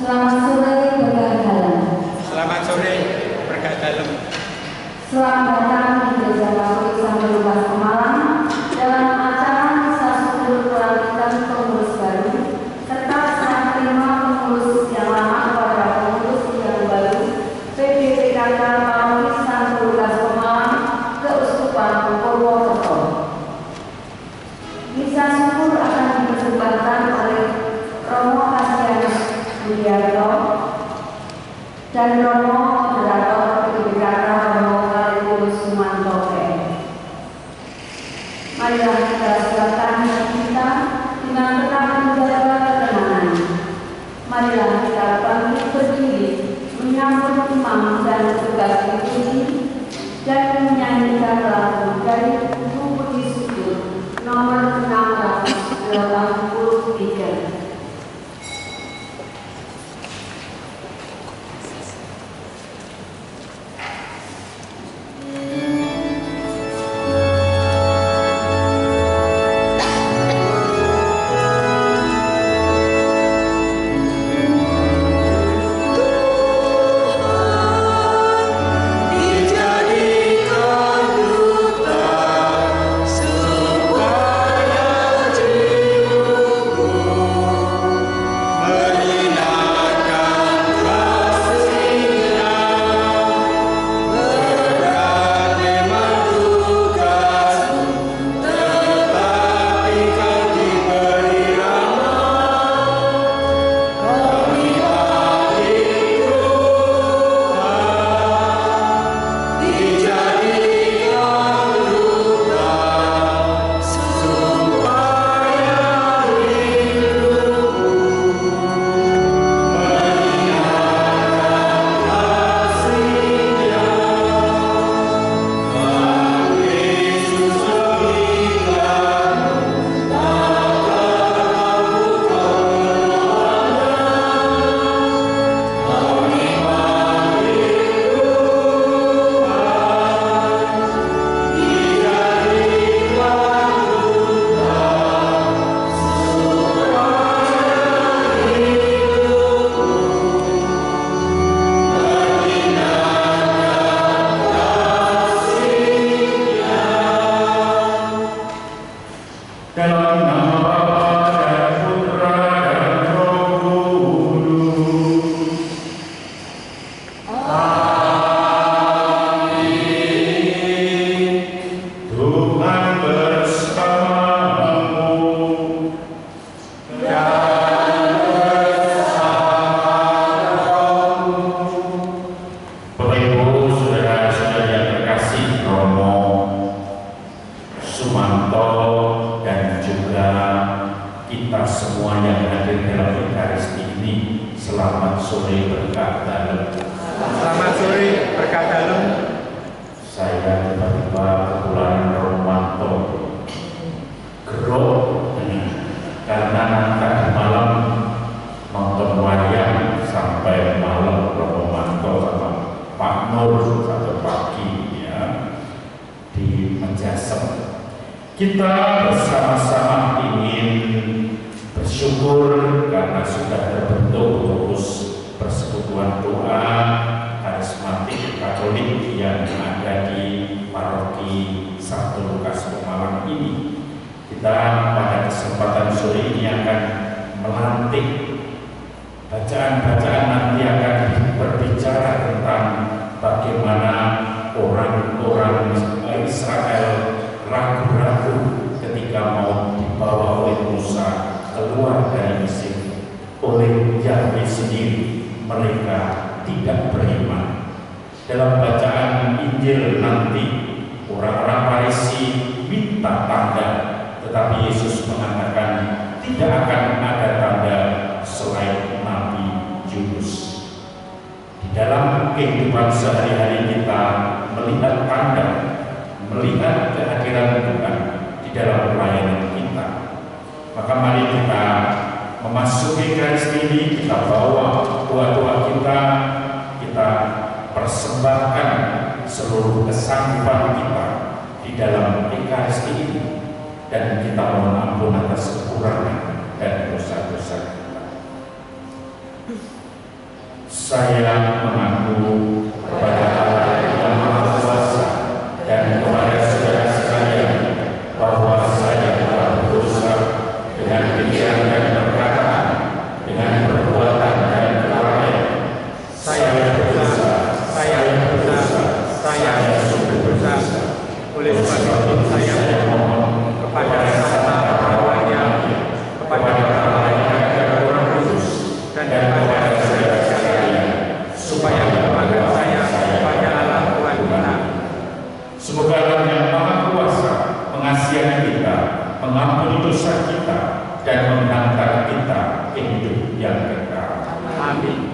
Selamat sore berkat dalam. Selamat sore berkat dalam. Selamat datang di Gereja Katolik Santo Lukas Pemalang dalam acara misa syukur pelantikan pengurus baru serta serah terima pengurus yang lama kepada pengurus yang baru PDPKK Paroki Santo Lukas Pemalang Keuskupan Purwokerto. Misa syukur akan dipersembahkan oleh Romo Kasianus Budiarto dan Romo Moderator PDPKK Romo Kalikulus Sumantoke. Marilah kita siapkan hati kita dengan tetap menjaga ketenangan. Marilah kita bangkit berdiri menyambut imam dan tugas liturgi dan menyanyikan lagu dari buku puji syukur nomor 683. Kita bersama-sama ingin bersyukur karena sudah terbentuk terus persekutuan doa karismatik Katolik yang ada di Paroki Santo Lukas Pemalang ini. Kita pada kesempatan sore ini akan melantik bacaan-bacaan, nanti akan berbicara tentang bagaimana orang-orang Israel ragu-ragu ketika mau dibawa oleh Musa keluar dari Mesir. Oleh Yahweh sendiri mereka tidak beriman. Dalam bacaan Injil nanti orang-orang Farisi minta tanda, tetapi Yesus mengatakan tidak akan ada tanda selain Nabi Yunus. Di dalam kehidupan sehari-hari kita melihat tanda, melihat kehadiran Tuhan di dalam pelayanan kita. Maka mari kita memasuki Ekaristi ini, kita bawa doa-doa kita persembahkan seluruh kesanggupan kita di dalam Ekaristi ini, dan kita mohon ampun atas kekurangan dan dosa-dosa kita. Saya mengaku kepada Allah yang Maha Kuasa dan kepada saudara sekalian bahwa saya telah berusaha dengan pikiran dan perkataan, dengan perbuatan dan kelalaian. Saya sungguh berdosa. Oleh sebab itu saya mohon kepada Sang Perawatnya, kepada Allah dan Roh Kudus, dan kepada saudara sekalian, supaya menyerahkan saya kepada Allah Tuhan kita. Semoga Allah yang Maha Kuasa mengasihi kita, mengampuni dosa kita, dan mengangkat kita ke hidup yang kekal. Amin.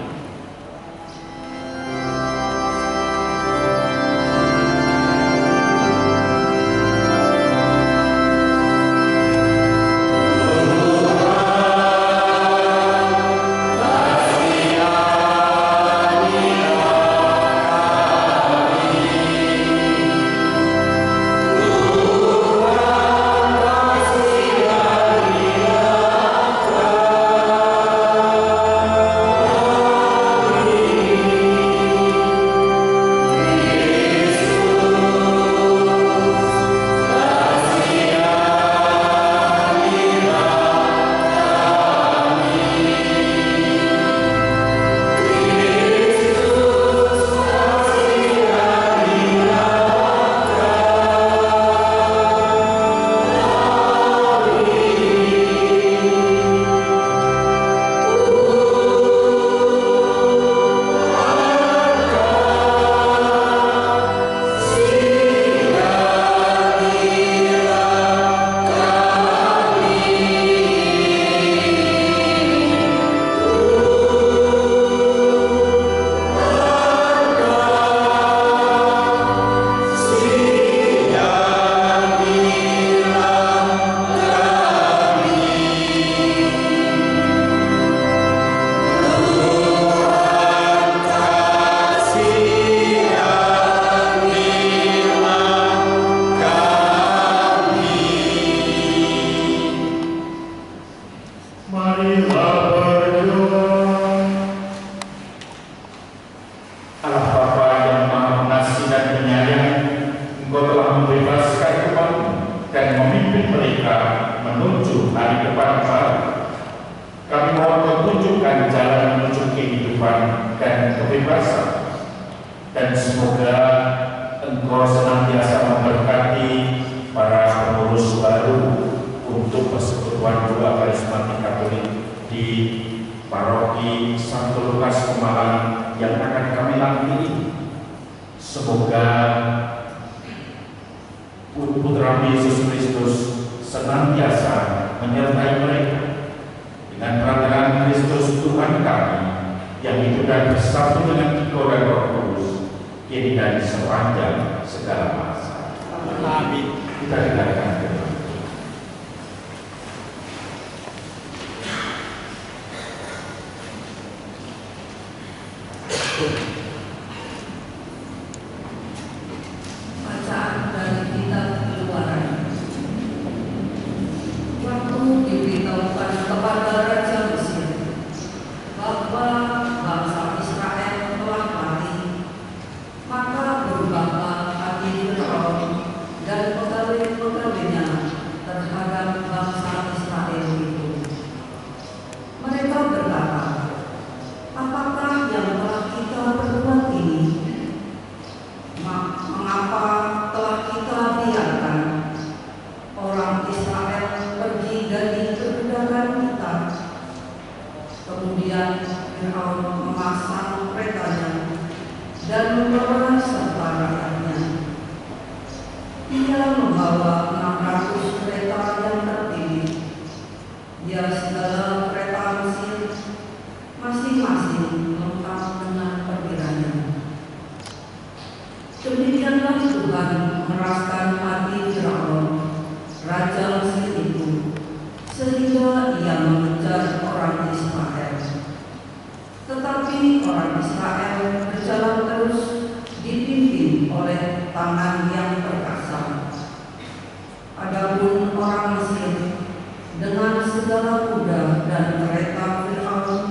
Dengan segala kuda dan kereta Firaun,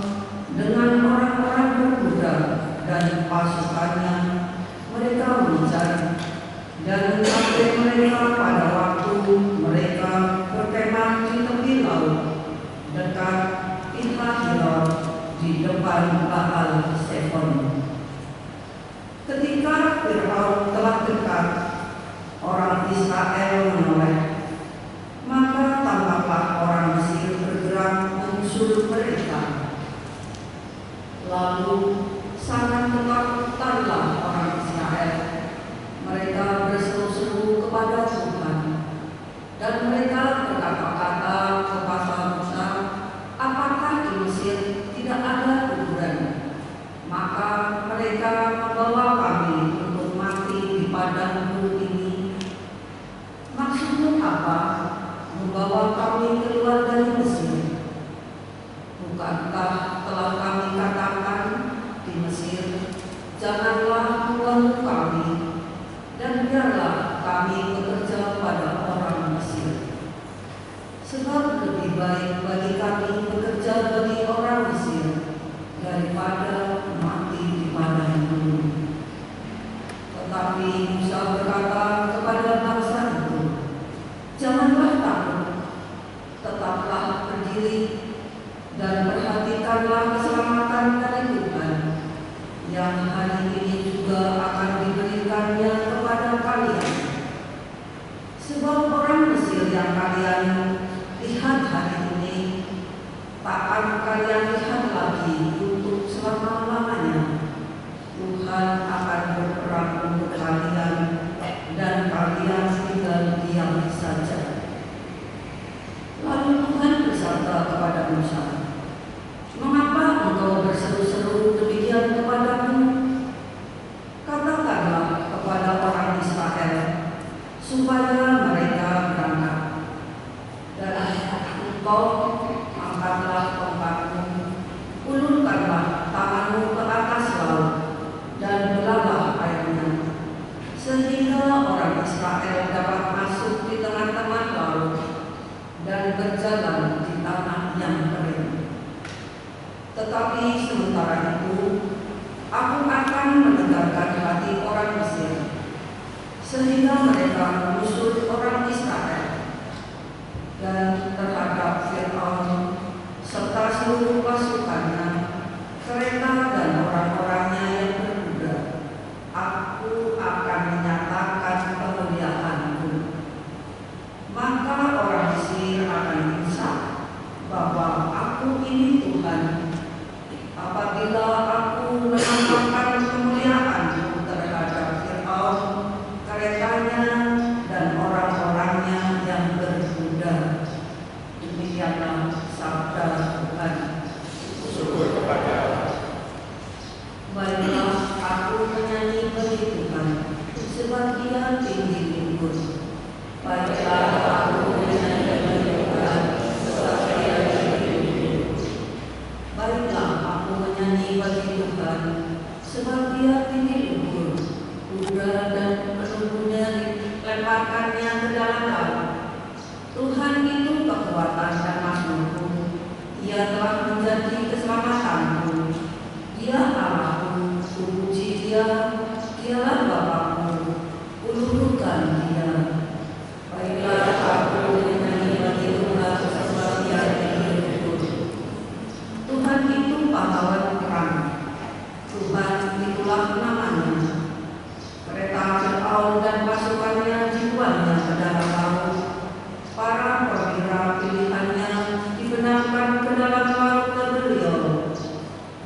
dengan orang-orang berkuda dan sampai mereka pada waktu mereka berkemah di tepi laut dekat Pihahirot di depan Baal Zephon. Ketika Fir'aun telah dekat, orang Israel menoleh, maka tampaklah orang Mesir bergerak menyusul mereka. Lalu sangat ketakutanlah orang Israel. Mereka berseru-seru kepada Tuhan, dan mereka berkata-kata kepada Musa, apakah di Mesir tidak ada kuburan? Maka mereka membawa kami untuk mati di padang gurun ini. Maksudmu apa? Membawa kami keluar dari Mesir? Bukankah telah kami katakan di Mesir, janganlah mengganggu kami, dan biarlah kami bekerja pada orang Mesir. Sebab lebih baik bagi kami bekerja bagi orang Mesir daripada mati di padang gurun. Tetapi Musa berkata kepada bangsa itu, janganlah takut, tetaplah berdiri dan perhatikanlah keselamatan dari Tuhan yang hari ini juga akan diberikannya kepada kalian. Sebab orang Mesir yang kalian lihat hari ini tak akan kalian lihat lagi untuk selama-lamanya. Tuhan akan berperang untuk kalian dan kalian tinggal diam saja. Lalu Tuhan bersabda kepada Musa, mengapa engkau berseru-seru demikian kepadaku? Katakanlah kepada orang Israel supaya mereka berangkat. Dan engkau angkatlah tongkatmu, ulurkanlah tanganmu ke atas laut, dan belahlah airnya, sehingga orang Israel dapat masuk di tengah-tengah laut dan berjalan di tanah yang kering. Tetapi sementara itu, aku akan menegakkan hati orang Mesir, sehingga mereka menyusul orang Israel. Dan terhadap Fir'aun serta seluruh pasukannya, kereta dan orang-orangnya yang berkuda, aku akan menyatakan kemuliaanku. Maka orang Mesir akan insaf bahwa aku ini Tuhan, apabila aku menampakkan kemuliaanku terhadap Fir'aun, keretanya dan orang-orangnya yang berkuda. Demikianlah sabda Tuhan. Syukur kepada Allah. Baiklah, aku menyanyi bagi Tuhan, sebab Dia tinggi luhur. Baiklah, aku menyanyi bagi Tuhan, sebab Dia tinggi luhur. Baiklah, aku menyanyi bagi Tuhan, sebab Dia tinggi luhur. Udara dan penunggunya dilemparkannya ke dalam laut. Tuhan itu kekuatan dan makmurku. Dia telah menjadi keselamatanku. Dia Allahku, puji Dia. Dialah Bapakku, uluhkan Dia. Baiklah, aku menyanyi bagi Tuhan, sebab Dia tinggi luhur. Tuhan itu pahlawan perang. Tuhan itulah namanya. Kereta Fir'aun dan pasukannya dibuangnya ke dalam laut. Para perwira pilihannya dibenamkan ke dalam laut ke beliau.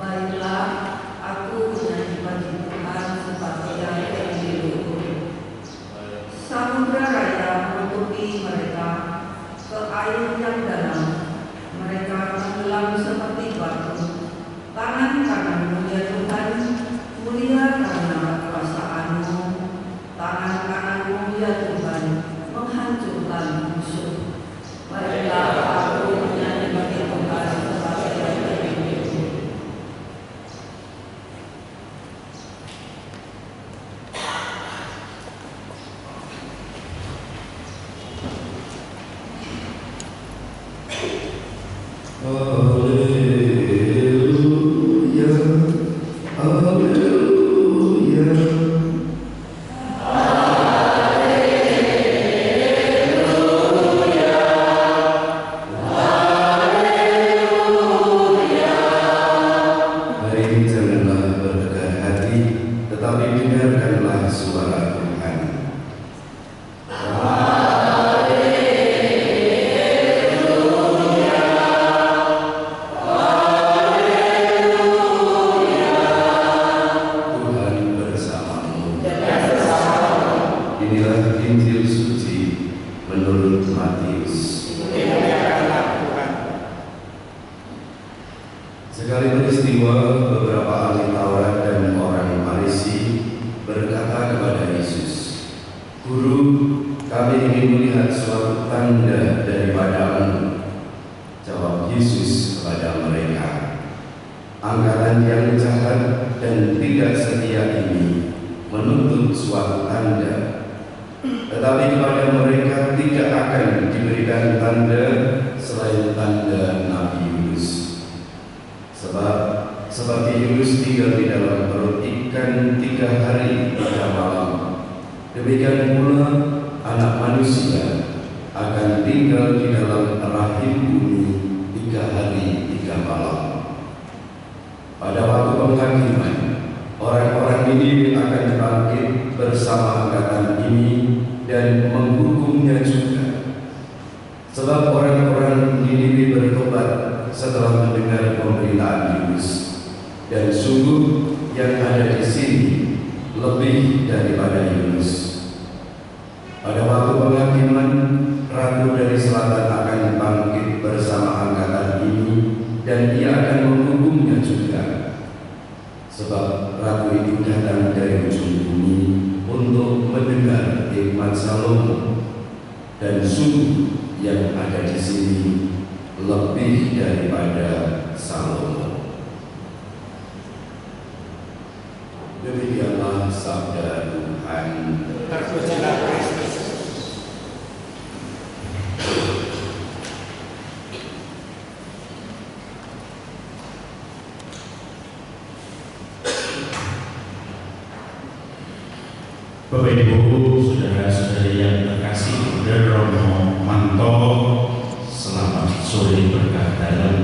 Baiklah, aku menyanyi bagi Tuhan, sebab Dia tinggi luhur. Samudra raya menutupi mereka, ke air yang dalam. Mereka tenggelam seperti batu. Tangan kananmu ya Tuhan, mulia karena kekuasaan-Mu. Tangan kananmu ya Tuhan, menghancurkan musuh. Baiklah, aku menyanyi bagi Tuhan, sebab Dia tinggi luhur. Haleluya, haleluya. Inilah Injil suci menurut Matius. Dimuliakanlah Tuhan. Sekali peristiwa, beberapa ahli Taurat dan orang Farisi berkata kepada Yesus, "Guru, kami ingin melihat suatu tanda daripadamu." Jawab Yesus kepada mereka, "Angkatan yang jahat dan tidak setia ini menuntut suatu tanda, tetapi kepada mereka tidak akan diberikan tanda selain tanda Nabi Yunus. Seperti Yunus tinggal di dalam perut ikan 3 hari 3 malam, demikian pula Anak Manusia akan tinggal di dalam rahim bumi 3 hari 3 malam. Pada waktu penghakiman, orang-orang ini akan bangkit bersama angkatan ini dan menghukumnya juga. Sebab orang-orang ini bertobat setelah mendengar pemberitaan Yunus, dan sungguh yang ada di sini lebih daripada Yunus. Pada waktu penghakiman, Ratu dari Selatan akan bangkit bersama angkatan ini, dan ia akan menghukumnya juga. Sebab Ratu itu datang dari ujung bumi untuk mendengar hikmat Salomo, dan sungguh yang ada di sini lebih daripada Salomo." Demikianlah sabda Tuhan. Terpujilah Kristus. Bapak Ibu, saudara-saudari yang terkasih, Saudara Romo Manto, selamat sore berkah dalam.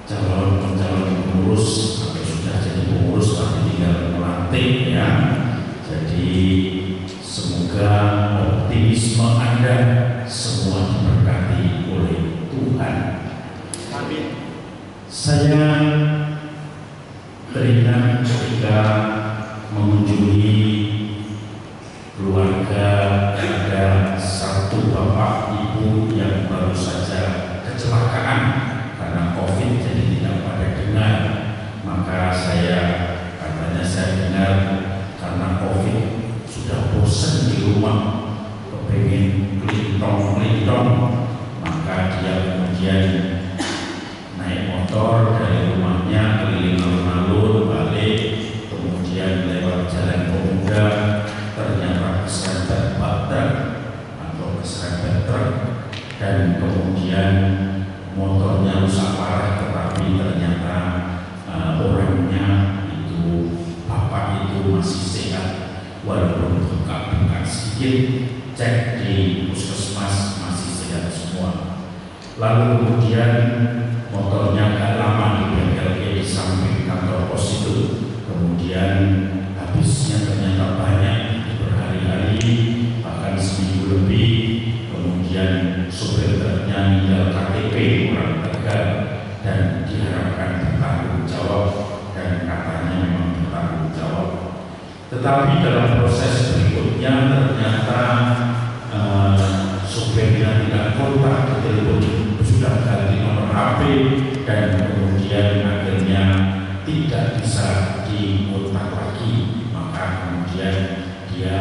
Calon pengurus atau sudah jadi pengurus tapi tinggal melantik ya. Jadi semoga optimisme Anda semua diberkati oleh Tuhan. Amin. Saya teringat ketika mengunjungi keluarga, ada satu bapak ibu yang baru saja kecelakaan karena COVID, jadi tidak pada dengar. Maka katanya saya dengar karena COVID sudah bosan di rumah, kepengen melintong, maka dia kemudian naik motor dari rumahnya keliling alun-alun balik, kemudian lewat jalan pemuda, ternyata keserempet truk atau keserempet truk, dan kemudian motornya rusak parah, tetapi ternyata orangnya itu, bapak itu masih sehat walaupun bengkak-bengkak sedikit. Cek di puskesmas masih sehat semua. Lalu kemudian motornya agak lama di bengkel di samping kantor pos itu, kemudian habisnya ternyata banyak, berhari-hari bahkan seminggu lebih. Kemudian sopir truknya ninggal KTP orang Tegal dan diharapkan bertanggung jawab, dan katanya memang bertanggung jawab. Tetapi dalam proses berikutnya ternyata sopirnya tidak kontak, telepon sudah ganti nomor HP, dan kemudian akhirnya tidak bisa dikontak lagi. Maka kemudian dia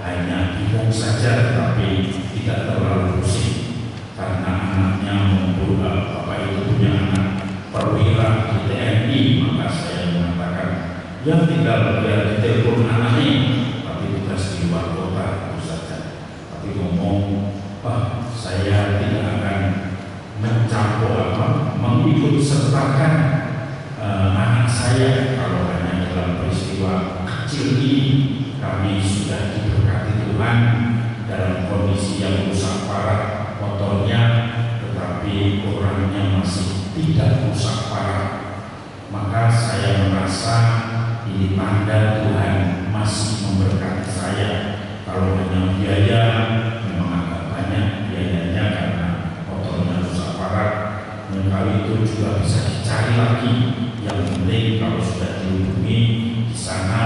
hanya bingung saja, tapi tidak terlalu pusing karena anaknya bapak itu punya anak perwira di TNI. Maka saya mengatakan, yang tinggal biar ditelepon anaknya, tapi tugas di luar kota itu saja. Tapi ngomong, saya tidak akan mengikut sertakan anak saya kalau hanya dalam peristiwa kecil ini. Kami sudah diberkati Tuhan dalam kondisi yang rusak parah motornya, tetapi orangnya masih tidak rusak parah. Maka saya merasa ini tanda Tuhan masih memberkati saya. Kalau dengan biaya memang agak banyak biayanya karena motornya rusak parah, dan kali itu juga bisa dicari lagi. Yang penting kalau sudah dihubungi di sana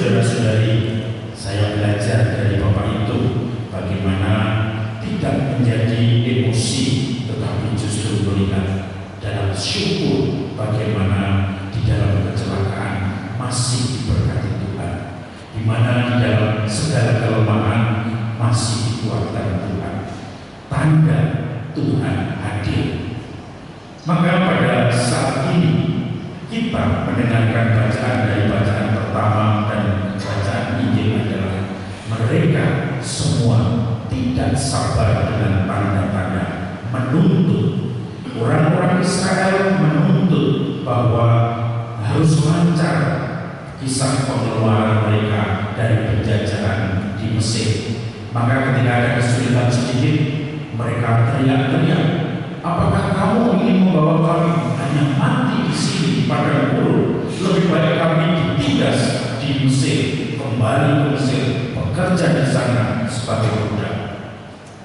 saudara-saudari, saya belajar dari Bapak itu bagaimana tidak menjadi emosi, tetapi justru melihat dalam syukur bagaimana di dalam kecelakaan masih diberkati Tuhan, di mana di dalam segala kelemahan masih dikuatkan Tuhan. Tanda Tuhan hadir. Maka pada saat ini kita mendengarkan bacaan dari bacaan pertama dan bacaan Injil adalah mereka semua tidak sabar dengan tanda-tanda, menuntut orang-orang Israel, menuntut bahwa harus lancar kisah pengeluaran mereka dari penjajahan di Mesir. Maka ketika ada kesulitan sedikit, mereka teriak-teriak, apakah kamu ingin membawa kami hanya mati di sini di padang gurun? Lebih baik kami ditindas di Mesir, kembali ke Mesir, bekerja di sana sebagai budak.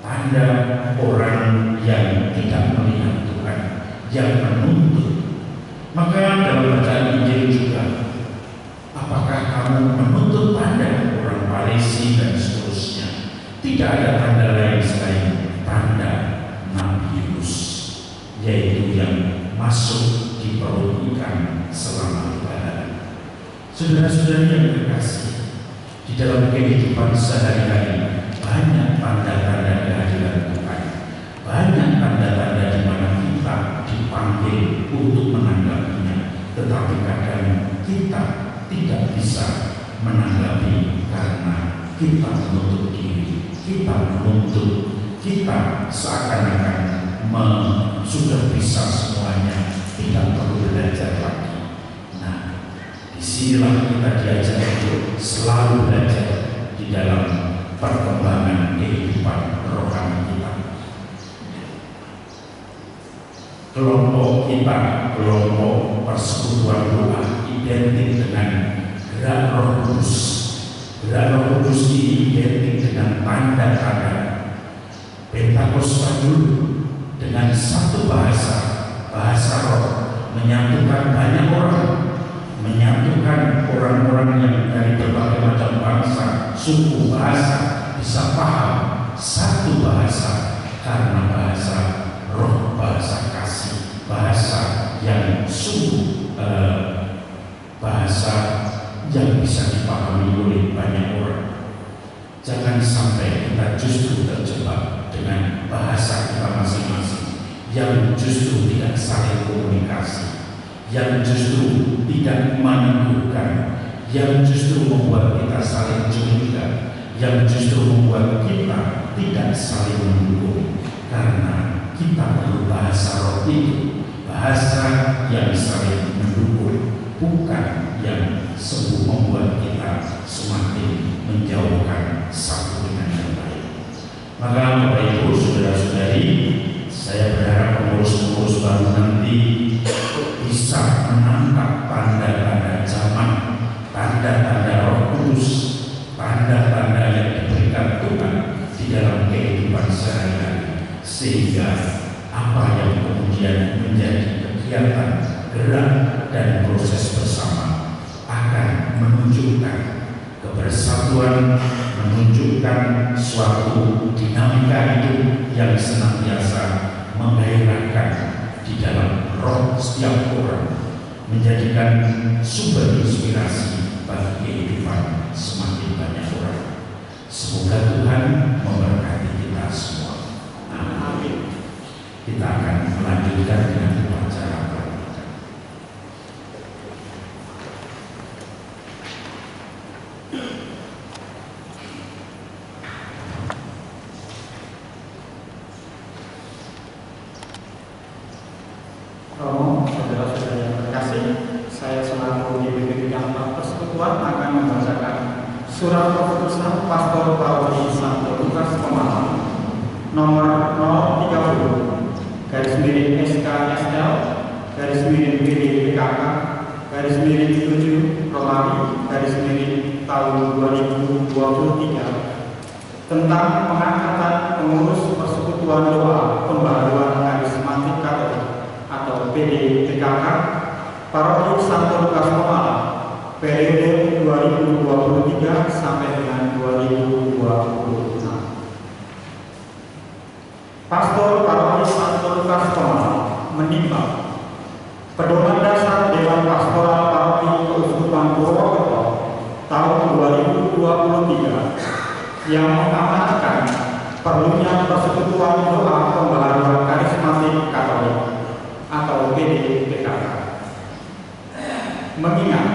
Tanda orang yang tidak melihat Tuhan, yang menuntut. Maka dalam bacaan Injil juga, apakah kamu menuntut tanda orang Farisi dan seterusnya? Tidak ada tanda lain selain tanda Nabi Yunus, yaitu yang masuk di perut ikan selama ibadah. Saudara-saudari yang terkasih, di dalam kehidupan sehari-hari banyak tanda-tanda kehadiran Tuhan, banyak tanda-tanda di mana kita dipanggil untuk menanggapinya, tetapi kadang kita tidak bisa menanggapi karena kita menutup diri, kita menuntut, kita seakan-akan sudah bisa semuanya, tidak perlu belajar lagi. Nah, disinilah kita diajar untuk selalu belajar di dalam perkembangan kehidupan rohani kita. Kelompok kita, kelompok persekutuan doa identik dengan gerak Roh Kudus. Gerak Roh Kudus ini identik dengan tanda-tanda. Pentakosta dulu dengan satu bahasa, bahasa roh, menyatukan banyak orang, menyatukan orang-orang yang dari berbagai macam bangsa, suku, bahasa, bisa paham satu bahasa karena bahasa roh, bahasa kasih, bahasa yang sungguh bahasa yang bisa dipahami oleh banyak orang. Jangan sampai kita justru terjebak dengan bahasa kita masing-masing yang justru tidak saling komunikasi, yang justru tidak meneguhkan, yang justru membuat kita saling curiga, yang justru membuat kita tidak saling mendukung. Karena kita perlu bahasa roh itu, bahasa yang saling mendukung, bukan yang sungguh membuat kita semakin menjauhkan satu dengan yang lain. Maka Bapak Ibu, saudara-saudari, saya berharap pengurus-pengurus baru nanti bisa menangkap tanda-tanda zaman, tanda-tanda Roh Kudus, tanda-tanda yang diberikan Tuhan di dalam kehidupan sehari-hari, sehingga apa yang kemudian menjadi kegiatan, gerak dan proses bersama akan menunjukkan kebersatuan, menunjukkan suatu dinamika hidup yang senantiasa menggairahkan di dalam roh setiap orang, menjadikan sumber inspirasi bagi kehidupan semakin banyak orang. Semoga Tuhan memberkati kita semua. Amin. Kita akan melanjutkan dengan upacara pernikahan. Romo, saudara-saudara yang terkasih, saya selaku Ibu Bidang Persekutuan akan membacakan surat keputusan Pastor Parodi Santo Lukas Pemalang nomor 030/SKSL /PKK /7 Romawi tahun 2023 tentang pengangkatan pengurus Persekutuan Doa Pembaharuan Karismatik Katolik atau PDPKK Parodi Santo Lukas Pemalang periode 2023 sampai dengan 2026. Pastor Paroki Santo Lukas Pemalang menimbang pedoman dasar Dewan Pastoral Paroki Keuskupan Purwokerto tahun 2023 yang mengamanatkan perlunya persekutuan doa pembaharuan karismatik Katolik atau PDPKK. Mengingat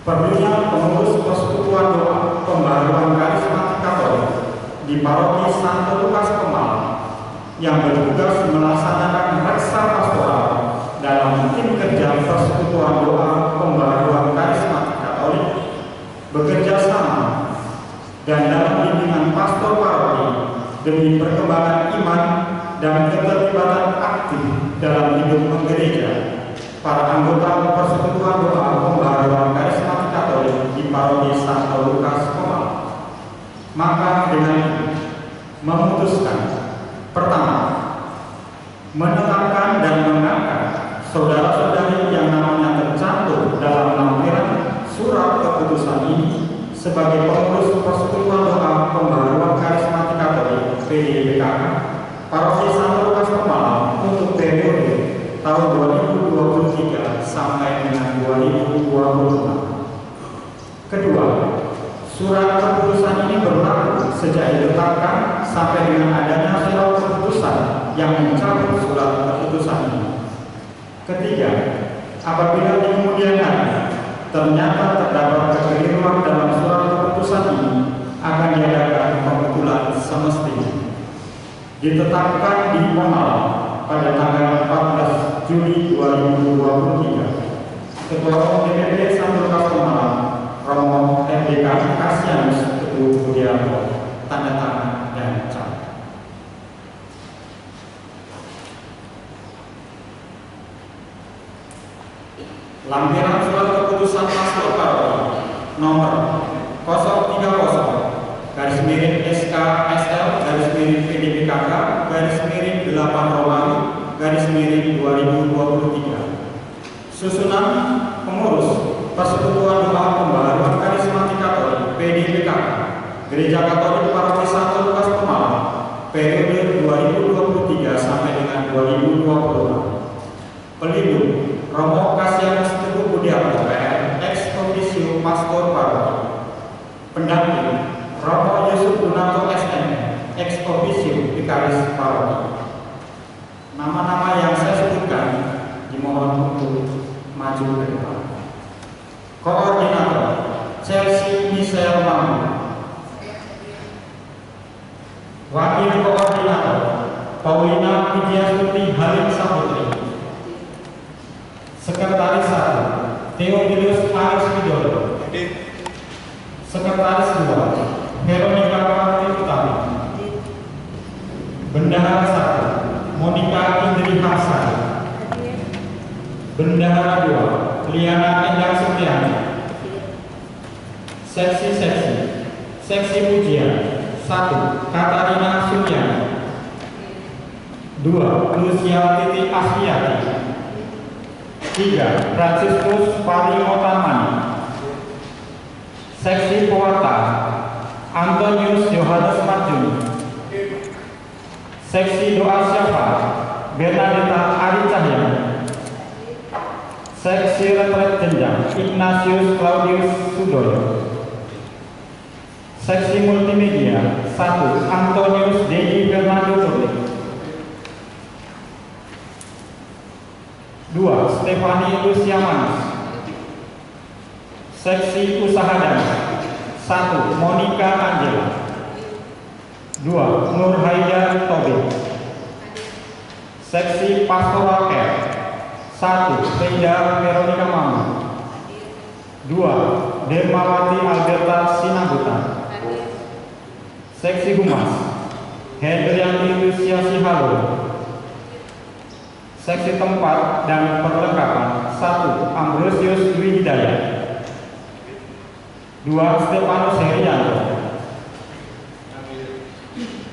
perlunya pengurus persekutuan doa pembaharuan karismatik Katolik di Paroki Santo Lukas Pemalang yang bertugas melaksanakan reksa pastoral dalam tim kerja persekutuan doa pembaharuan karismatik Katolik bekerja sama dan dalam bimbingan pastor paroki demi perkembangan iman dan keterlibatan aktif dalam hidup menggereja para anggota persekutuan doa pembaharuan karismatik Katolik di Paroki Santo Lukas Pemalang. Maka dengan itu memutuskan: pertama, menetapkan dan mengangkat saudara-saudari yang namanya tercantum dalam lampiran surat keputusan ini sebagai pengurus persekutuan doa pembaharuan karismatik Katolik PDPKK Paroki Santo Lukas Pemalang untuk periode tahun 2023 sampai dengan 2026. Kedua, surat keputusan ini berlaku sejak ditetapkan sampai dengan adanya surat keputusan yang mencabut surat keputusan ini. Ketiga, apabila di kemudian hari ternyata terdapat kekeliruan dalam surat keputusan ini, akan diadakan pembetulan semestinya. Ditetapkan di Pemalang pada tanggal 14 Juli 2023. Ketua Umum DPP Santo Lukas Pemalang, Romo MDK Kasianus Teguh Budiarto, tanda tangan dan cap. Lampiran surat keputusan pastor paroki nomor 030-PDPKK-8 Susunan pengurus Persekutuan Doa Pembaharuan Karismatik Katolik PDPKK Gereja Katolik Paroki Santo Lukas Pemalang periode 2023 sampai dengan 2026. Pelindung Romo Kasianus Teguh Budiarto PR, ex officio Pastor Paroki. Pendamping Romo Yusuf Gunato SN, ex officio Vikaris Paroki. Nama-nama yang saya sebutkan dimohon untuk maju ke depan. Koordinator Chelsea Michelle Mamu. Wakil Koordinator Paulina Widiastuti Halim Saputri. Sekretaris 1 Theophilus Aris Widodo. Sekretaris 2 Veronica Marti Utami. Bendahara 1 Monica Indri Hasan. Bendahara 2 Liana Endang Supriani. Seksi pujian 1 Katarina Suryani. 2 Lucia Titi Asfiati. 3 Franciscus Parimotamani. Seksi pewarta Antonius Yohanes Marjuni. Seksi doa syafa Bernadetta Ari Cahyani. Seksi retret jenjang Ignatius Claudius Sudoyo. Seksi multimedia 1 Antonius Dedi Bernardo Turli. 2 Stefani Lucia Manis. Seksi usaha dana 1 Monica Angela. 2 Nur Haida Tobing. Seksi pastoral R 1 Frida Veronica Mamu. 2 Dermawati Alberta Sinabutan. Seksi humas Hendrianti Lucia Sihalo. Seksi tempat dan perlengkapan 1 Ambrosius Dwi Hidayat. 2 Stefanus Herianto.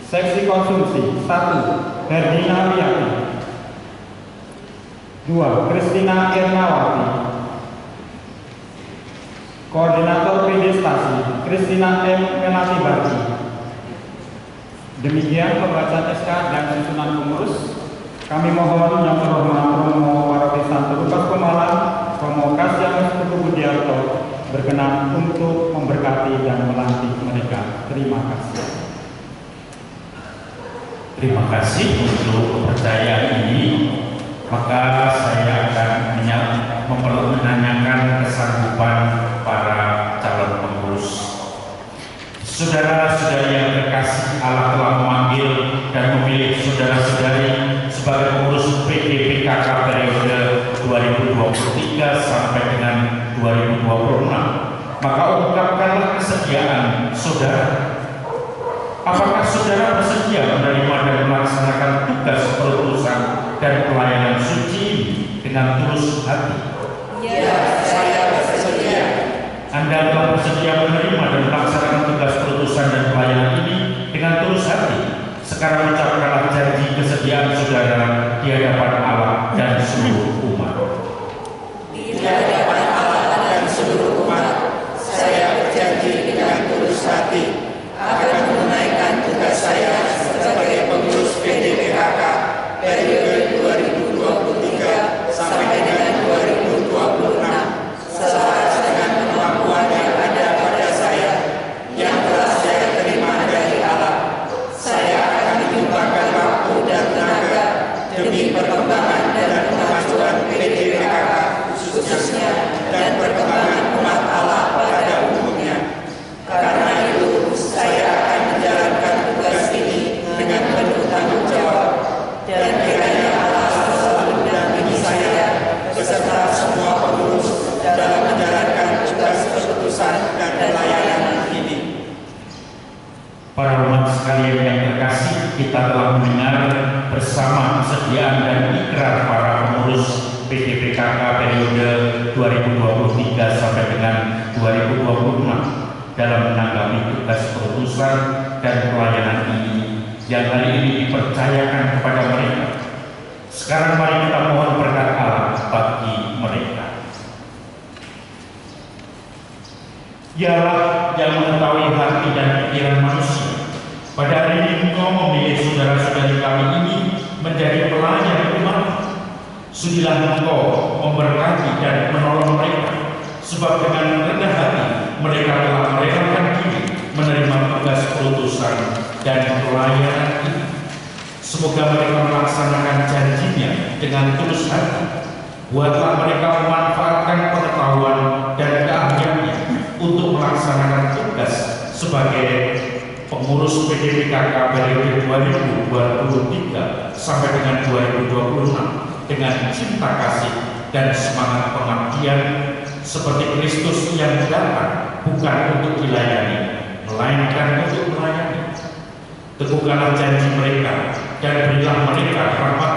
Seksi konsumsi 1 Herdina Wiyati. 2 Kristina Ernawati. Koordinator PD Stasi, Kristina M. Melati Barti. Demikian pembacaan SK dan susunan pengurus. Kami mohon yang terhormat Romo Paroki Santo Lukas Pemalang, Romo Kasianus Teguh Budiarto berkenan untuk memberkati dan melantik mereka. Terima kasih. Terima kasih untuk kepercayaan ini. Maka saya akan menanyakan kesanggupan para calon pengurus. Saudara-saudari yang terkasih, Allah telah memanggil dan memilih saudara-saudari sebagai pengurus PDPKK periode 2023 sampai dengan 2026. Maka ungkapkanlah kesediaan saudara. Apakah saudara bersedia menerima dan melaksanakan tugas perutusan dan pelayanan suci dengan tulus hati? Ya, saya bersedia. Anda telah bersedia menerima dan melaksanakan tugas perutusan dan pelayanan ini dengan tulus hati. Sekarang ucapkanlah janji kesediaan saudara di hadapan Allah dan seluruh umat. Di hadapan Allah dan seluruh umat, saya berjanji dengan tulus hati akan menunaikan tugas saya sebagai pengurus PDPKK periode 2023 sampai dengan 2026 selaras dengan kemampuan yang ada pada saya yang telah saya terima dari Allah. Saya akan menyumbangkan waktu dan tenaga demi perkembangan dan kemajuan PDPKK khususnya dan perkembangan umat Allah pada umumnya. Karena itu, saya akan menjalankan tugas ini dengan penuh tanggung jawab dan kiranya Allah selalu mendampingi saya beserta semua pengurus dalam menjalankan tugas keputusan dan pelayanan ini. Para umat sekalian yang terkasih, kita telah mendengar bersama kesediaan dan ikrar para pengurus PDPKK periode 2023 sampai dengan 2026 dalam menanggapi tugas perutusan dan pelayanan ini yang hari ini dipercayakan kepada mereka. Sekarang mari kita mohon berkat Allah bagi mereka. Dialah yang mengetahui hati dan pikiran manusia. Pada hari ini Engkau memilih saudara-saudari kami ini menjadi pelayan umat. Sudilah Engkau memberkati dan menolong mereka, sebab dengan rendah hati mereka telah merelakan diri menerima tugas perutusan dan pelayanan ini. Semoga mereka melaksanakan janjinya dengan tulus hati. Buatlah mereka memanfaatkan pengetahuan dan keahliannya untuk melaksanakan tugas sebagai pengurus PDPKK periode 2023 sampai dengan 2026 dengan cinta kasih dan semangat pengabdian seperti Kristus yang datang bukan untuk dilayani, melainkan untuk melayani. Teguhkanlah janji mereka dan berilah mereka rahmat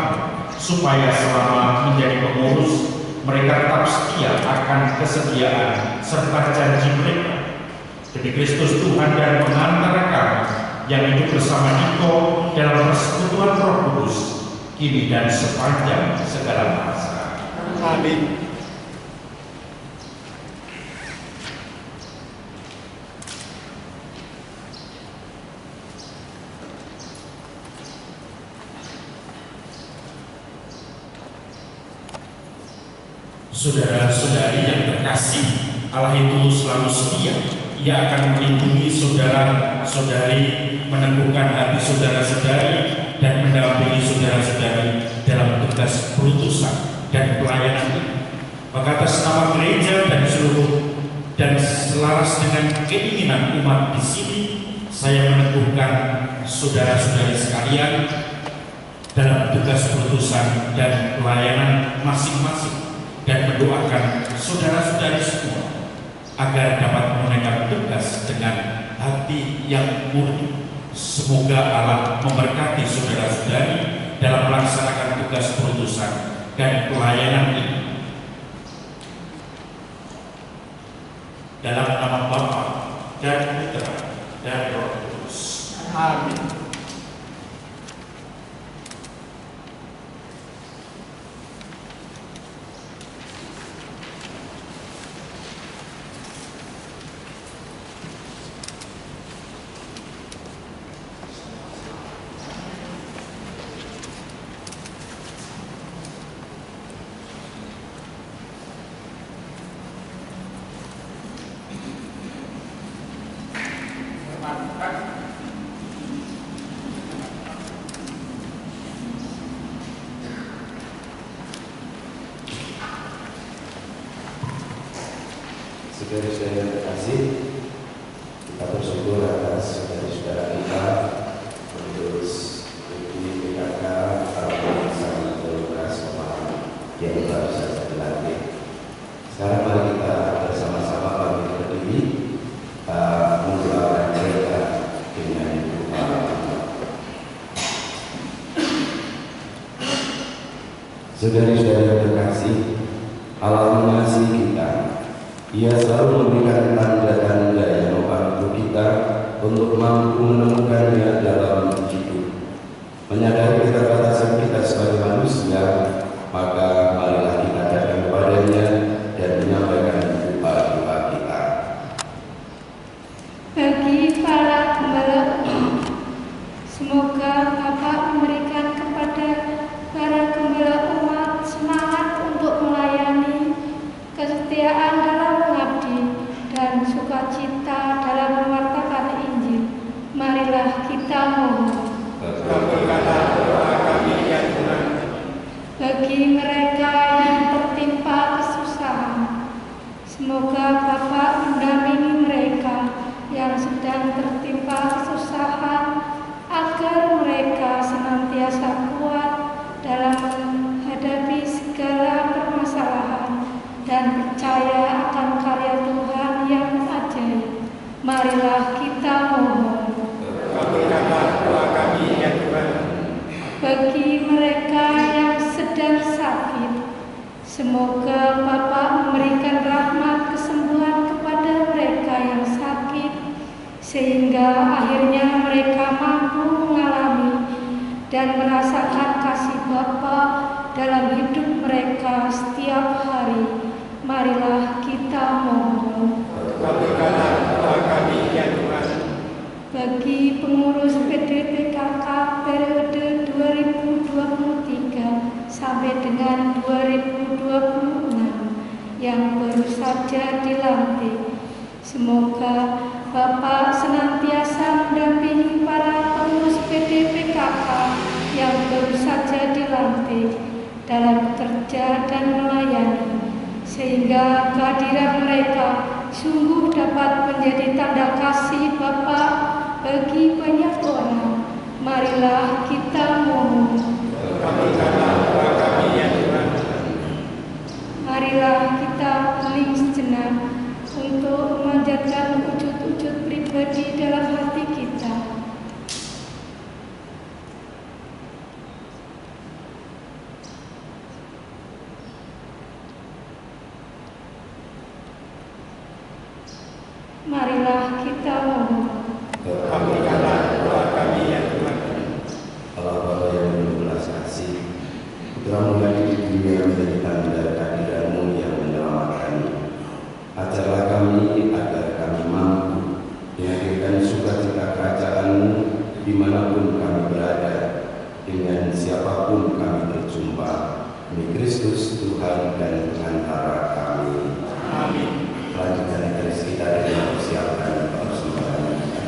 supaya selama menjadi pengurus mereka tetap setia akan kesetiaan serta janji mereka. Demi Kristus Tuhan dan pengantara kami yang hidup bersama Engkau dalam persekutuan Roh Kudus kini dan sepanjang segala masa. Amin. Saudara-saudari yang terkasih, Allah itu selalu setia. Ia akan melindungi saudara-saudari, meneguhkan hati saudara-saudari, dan mendampingi saudara-saudari dalam tugas perutusan dan pelayanan ini. Maka atas nama gereja dan seluruh dan selaras dengan keinginan umat di sini, saya meneguhkan saudara-saudari sekalian dalam tugas perutusan dan pelayanan masing-masing, dan mendoakan saudara-saudari semua agar dapat menunaikan tugas dengan hati yang murni. Semoga Allah memberkati saudara-saudari dalam melaksanakan tugas perutusan dan pelayanan ini. Dalam nama Bapa dan Putra dan Roh Kudus. Amin. Saudara-saudara yang terkasih, kita bersyukur atas saudara-saudara kita pengurus PKK sama Lukas Pemalang yang baru saja dilantik. Sekarang mari kita bersama-sama bangkit berdiri mendoakan mereka dengan doa. Saudara-saudara yang terkasih, Allah mengasihi kita. Ia selalu memberikan tanda-tanda yang membantu kita untuk mampu menemukannya dalam hidup. Menyadari keterbatasan kita sebagai manusia, maka marilah kita datang kepadanya dan menyampaikan doa-doa kita. Bagi para gembala, semoga Bapak memberikan kepada para gembala umat semangat untuk melayani, kesetiaan dalam mengabdi, dan sukacita dalam mewartakan Injil. Marilah kita mohon. Kabulkanlah doa kami ya Tuhan. Bagi mereka yang tertimpa kesusahan, semoga Bapak mendampingi mereka yang sedang tertimpa kesusahan, agar mereka senantiasa kuat dalam menghadapi segala permasalahan dan percaya akan karya Tuhan yang ajaib. Marilah kita mohon. Kabulkanlah doa kami ya Tuhan. Bagi mereka yang sedang sakit, semoga Bapak memberikan rahmat kesembuhan kepada mereka yang sakit, sehingga akhirnya mereka mampu mengalami dan merasakan kasih Bapa dalam hidup mereka setiap hari. Marilah kita mohon. Kabulkanlah doa kami ya Tuhan. Bagi pengurus PDPKK periode 2023 sampai dengan 2026 yang baru saja dilantik, semoga Bapak senantiasa mendampingi para pengurus PDPKK yang baru saja dilantik dalam bekerja dan melayani, sehingga kehadiran mereka sungguh dapat menjadi tanda kasih Bapa bagi banyak orang. Marilah kita mohon. Kabulkanlah doa kami ya Tuhan. Marilah kita hening sejenak untuk memanjatkan wujud-wujud pribadi dalam hati kita. Marilah kita mohon. Kabulkanlah doa kami ya Tuhan. Allah Bapa yang penuh belas kasih, Putra-Mu yang di dunia menjadi tanda kehadiran-Mu yang menyelamatkan. Ajarlah kami agar kami mampu menghadirkan sukacita kerajaan-Mu dimanapun kami berada, dengan siapapun kami berjumpa. Demi Kristus Tuhan dan pengantara kami. Amin. Lanjutkan garis kita dengan persiapan persembahan kita.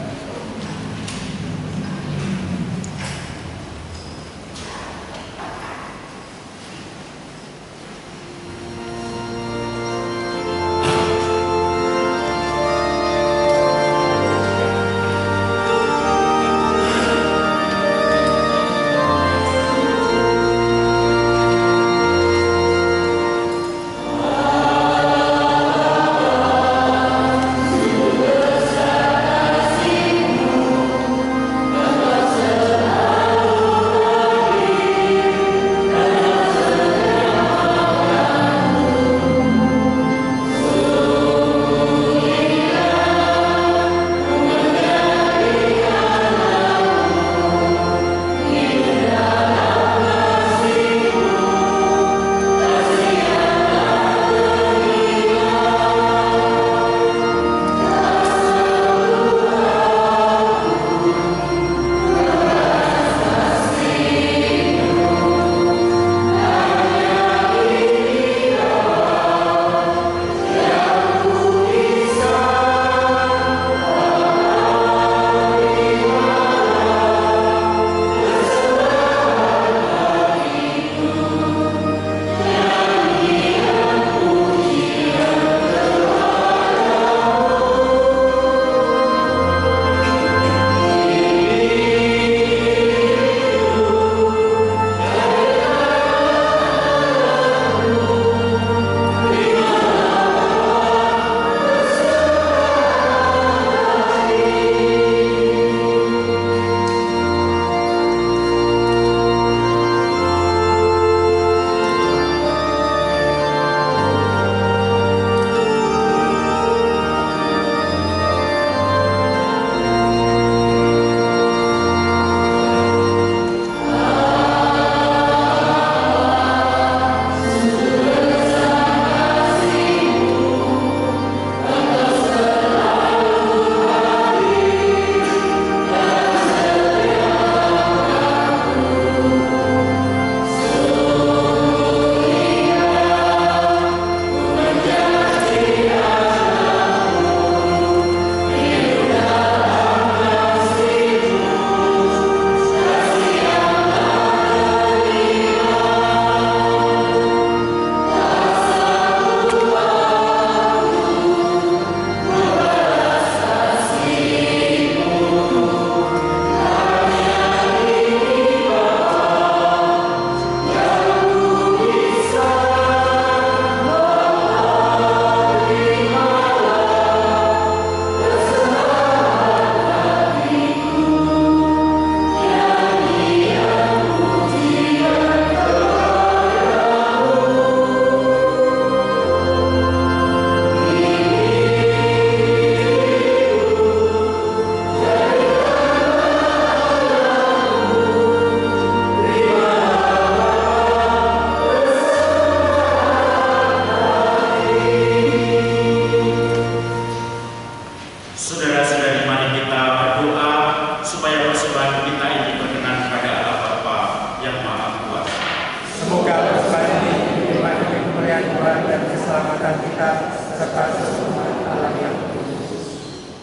Entitas serta sesungguhnya Allah yang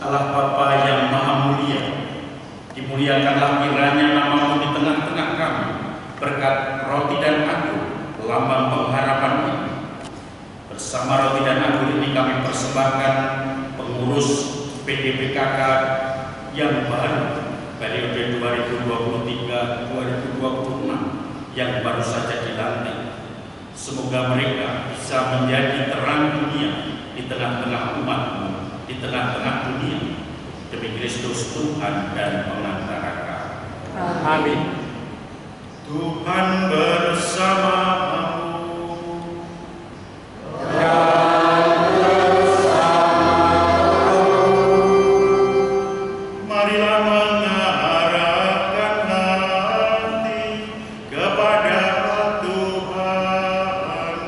Allah Bapa yang Maha Mulia, dimuliakanlah kiranya nama-Mu di tengah-tengah kami berkat roti dan anggur, lambang pengharapan ini. Bersama roti dan anggur ini kami persembahkan pengurus PDPKK yang baru periode 2023-2026 yang baru saja dilantik. Semoga mereka bisa menjadi terang dunia di tengah-tengah umat-Mu, di tengah-tengah dunia, demi Kristus Tuhan dan pengantara kami. Amin. Tuhan bersamamu. Marilah mengarahkan hati kepada Tuhan.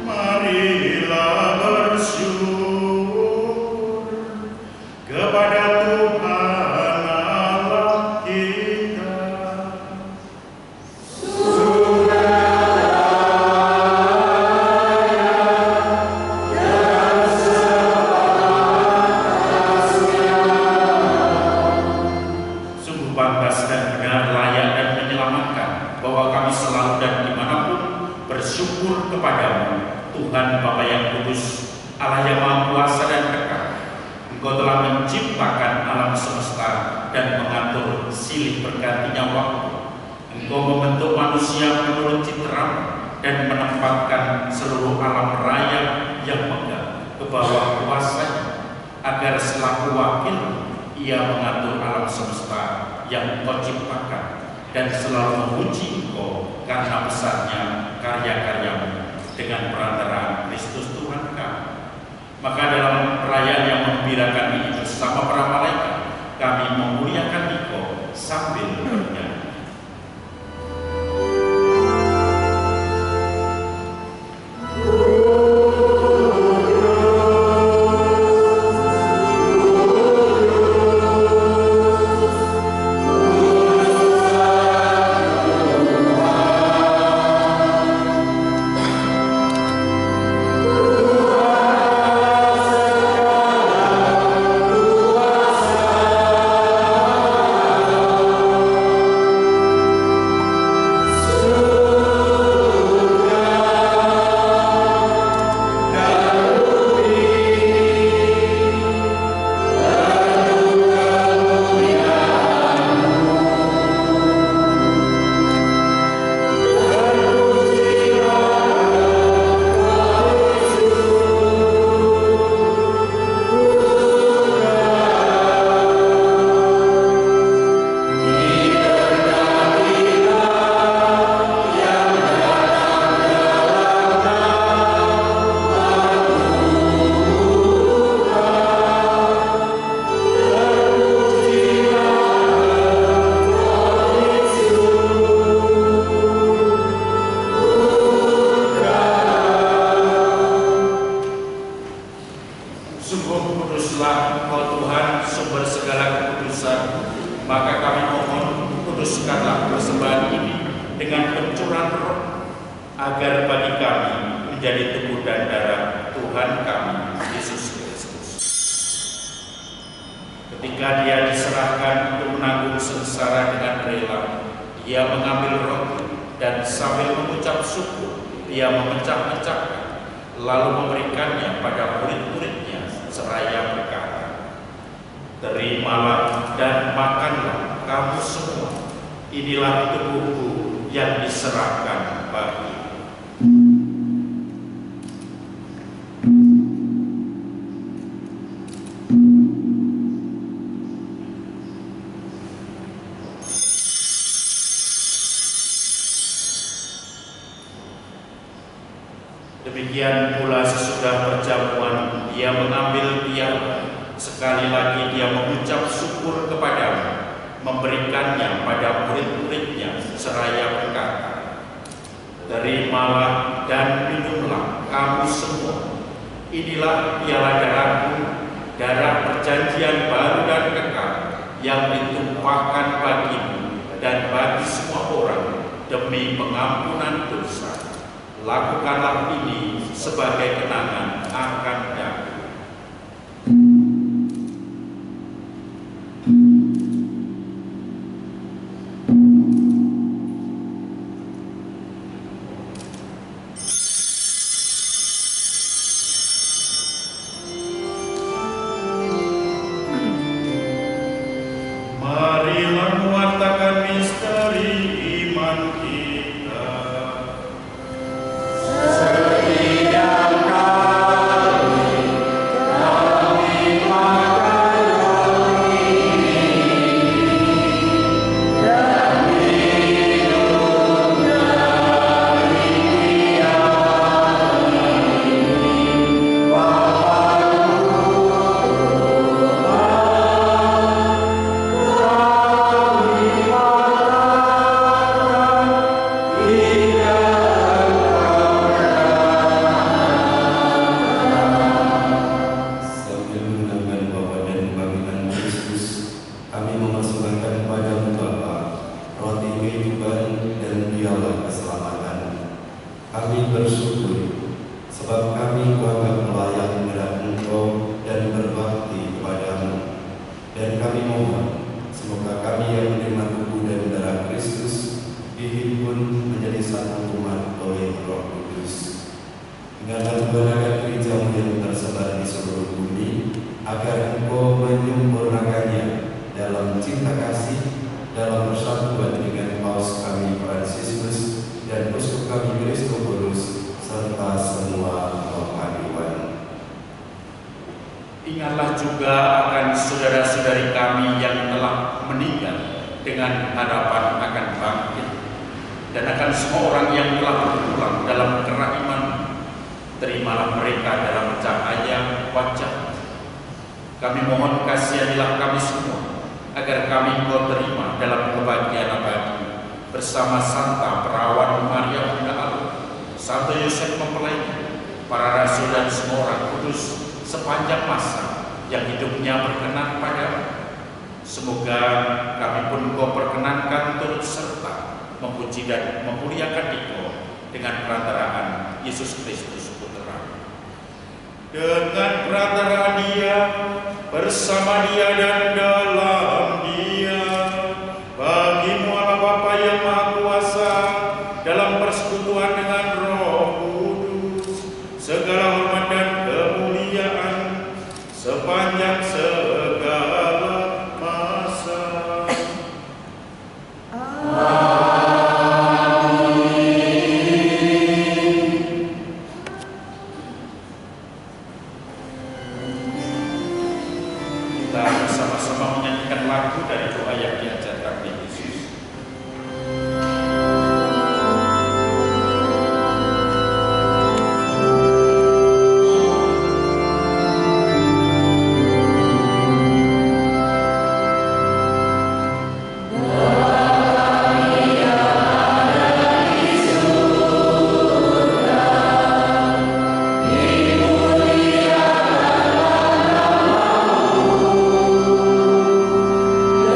Marilah bersyukur kepada Tuhan Allah kita. Sungguh pantas dan benar, layak dan menyelamatkan bahwa kami selalu dan dimanapun bersyukur kepadamu, Tuhan Bapa yang kudus, Allah yang Maha Kuasa dan Kekal. Engkau telah menciptakan alam semesta dan mengatur silih bergantinya waktu. Engkau membentuk manusia menurut citra dan menempatkan seluruh alam raya yang megah ke bawah kuasa-Nya, agar selaku wakil Ia mengatur alam semesta yang Engkau ciptakan dan selalu memuji Engkau karena besarnya karya-karya-Mu dengan perantaraan Kristus Tuhan kami. Maka dalam perayaan yang menggembirakan ini bersama para malaikat, kami memuliakan Engkau sambil bernyanyi. agar bagi kami menjadi tubuh dan darah Tuhan kami Yesus Kristus. Ketika Dia diserahkan untuk menanggung sengsara dengan rela, Dia mengambil roti dan sambil mengucap syukur, Dia memecah-mecahkan, lalu memberikannya pada murid-muridnya seraya berkata, "Terimalah dan makanlah kamu semua, inilah tubuhku yang diserahkan bagi." Demikian pula sesudah perjamuan, Dia mengambil piala. Sekali lagi Dia mengucap syukur kepada-Nya, memberikannya pada murid-muridnya seraya berkata, "Terimalah dan minumlah kamu semua, inilah piala darahku, darah perjanjian baru dan demi pengampunan dosa. Lakukanlah ini sebagai kenangan akan aku. Marilah mewartakan misteri iman kita. Setiap kali kami makan roti dan minum dari tiang ini, Sambil mengenangkan Bapa dan kebangkitan Kristus, kami mempersembahkan padamu Bapa, roti kehidupan dan dialah keselamatan. Kami bersyukur, sebab kami kuanggap layak menghadap Engkau dan berbakti kepadamu. Dan kami mohon, semoga kami yang menerima tubuh dan darah Kristus dihimpun menjadi satu umat oleh Roh Kudus. Dengan mempergunakan gerejamu yang tersebar di seluruh bumi, agar Engkau menyempurnakannya dalam cinta kasih, dalam persatuan dengan Paus kami Fransiskus dan Uskup kami Kristoforus, serta semua rohaniwan. Ingatlah juga akan saudara-saudari kami yang telah meninggal dengan harapan akan bangkit, dan akan semua orang yang telah berpulang dalam terang iman. Terimalah mereka dalam cahaya wajah. Kami mohon kasihanilah kami semua, agar kami Engkau terima dalam kebahagiaan abadi bersama Santa Perawan Maria Bunda Allah, Santo Yosef mempelainya, para rasul dan semua orang kudus sepanjang masa yang hidupnya berkenan padamu. Semoga kami pun Engkau perkenankan turut serta memuji dan memuliakan Engkau dengan perantaraan Yesus Kristus Putra. Dengan perantaraan Dia, bersama Dia dan dalam Dia, bagimu Allah Bapa yang Maha Kuasa, dalam persekutuan dengan Roh Kudus, segala hormat dan kemuliaan sepanjang segala masa. Kita bersama-sama menyanyikan lagu dari doa yang diajarkan Yesus.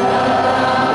Dimuliakanlah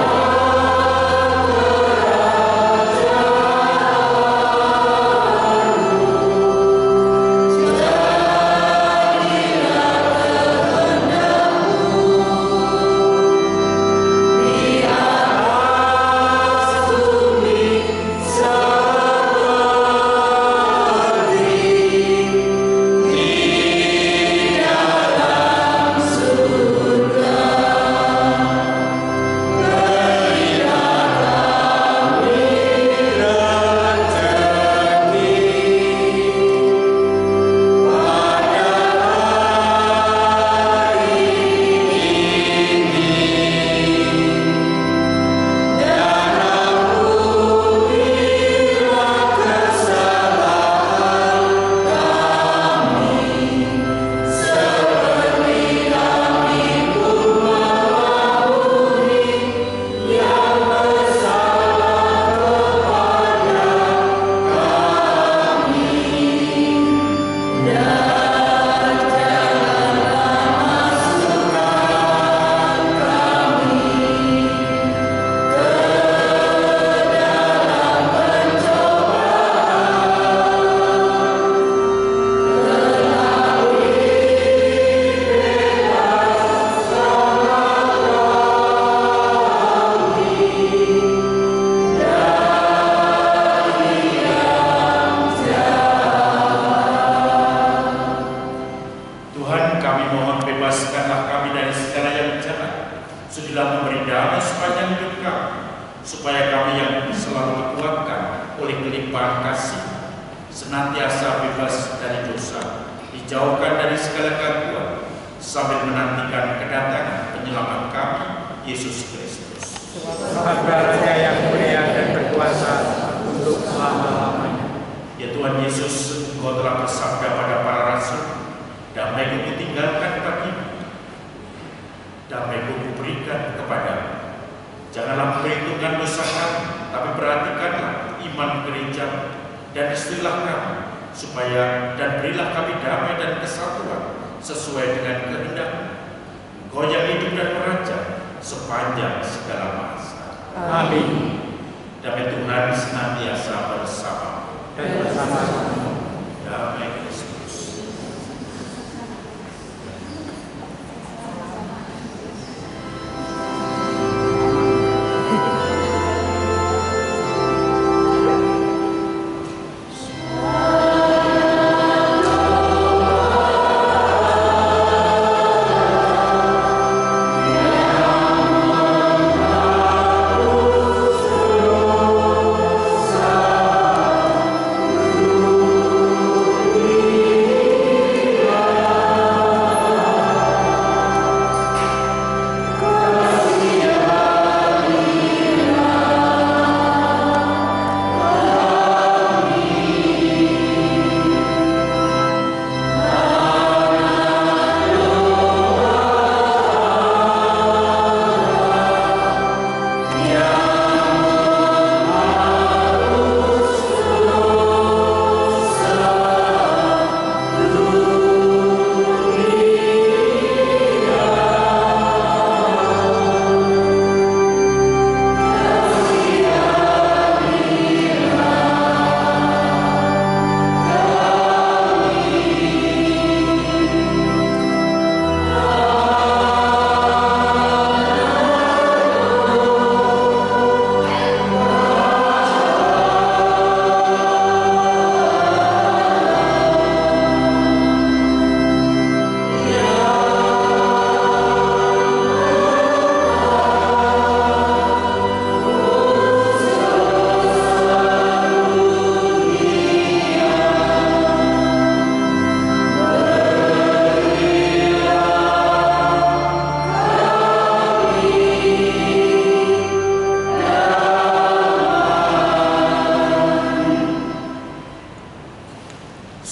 bebaskanlah kami dari segala yang jahat. Sudilah memberi damai sepanjang hidup kami, supaya kami yang selalu dikuatkan oleh kelimpahan kasih, senantiasa bebas dari dosa, dijauhkan dari segala gangguan, sambil menantikan kedatangan penyelamat kami, Yesus Kristus. Sebab Raja yang mulia dan berkuasa untuk selama-lamanya. Ya Tuhan Yesus, Engkau telah bersabda pada para rasul, damai ku tinggalkan bagimu, damai ku berikan kepadamu. Janganlah memperhitungkan dosa kami, tapi perhatikanlah iman gereja dan istilah kami, supaya dan berilah kami damai dan kesatuan sesuai dengan kehendak-Mu. Engkau yang hidup dan meraja sepanjang segala masa. Amin. Damai Tuhan senantiasa bersama Dan bersama damai Kristus.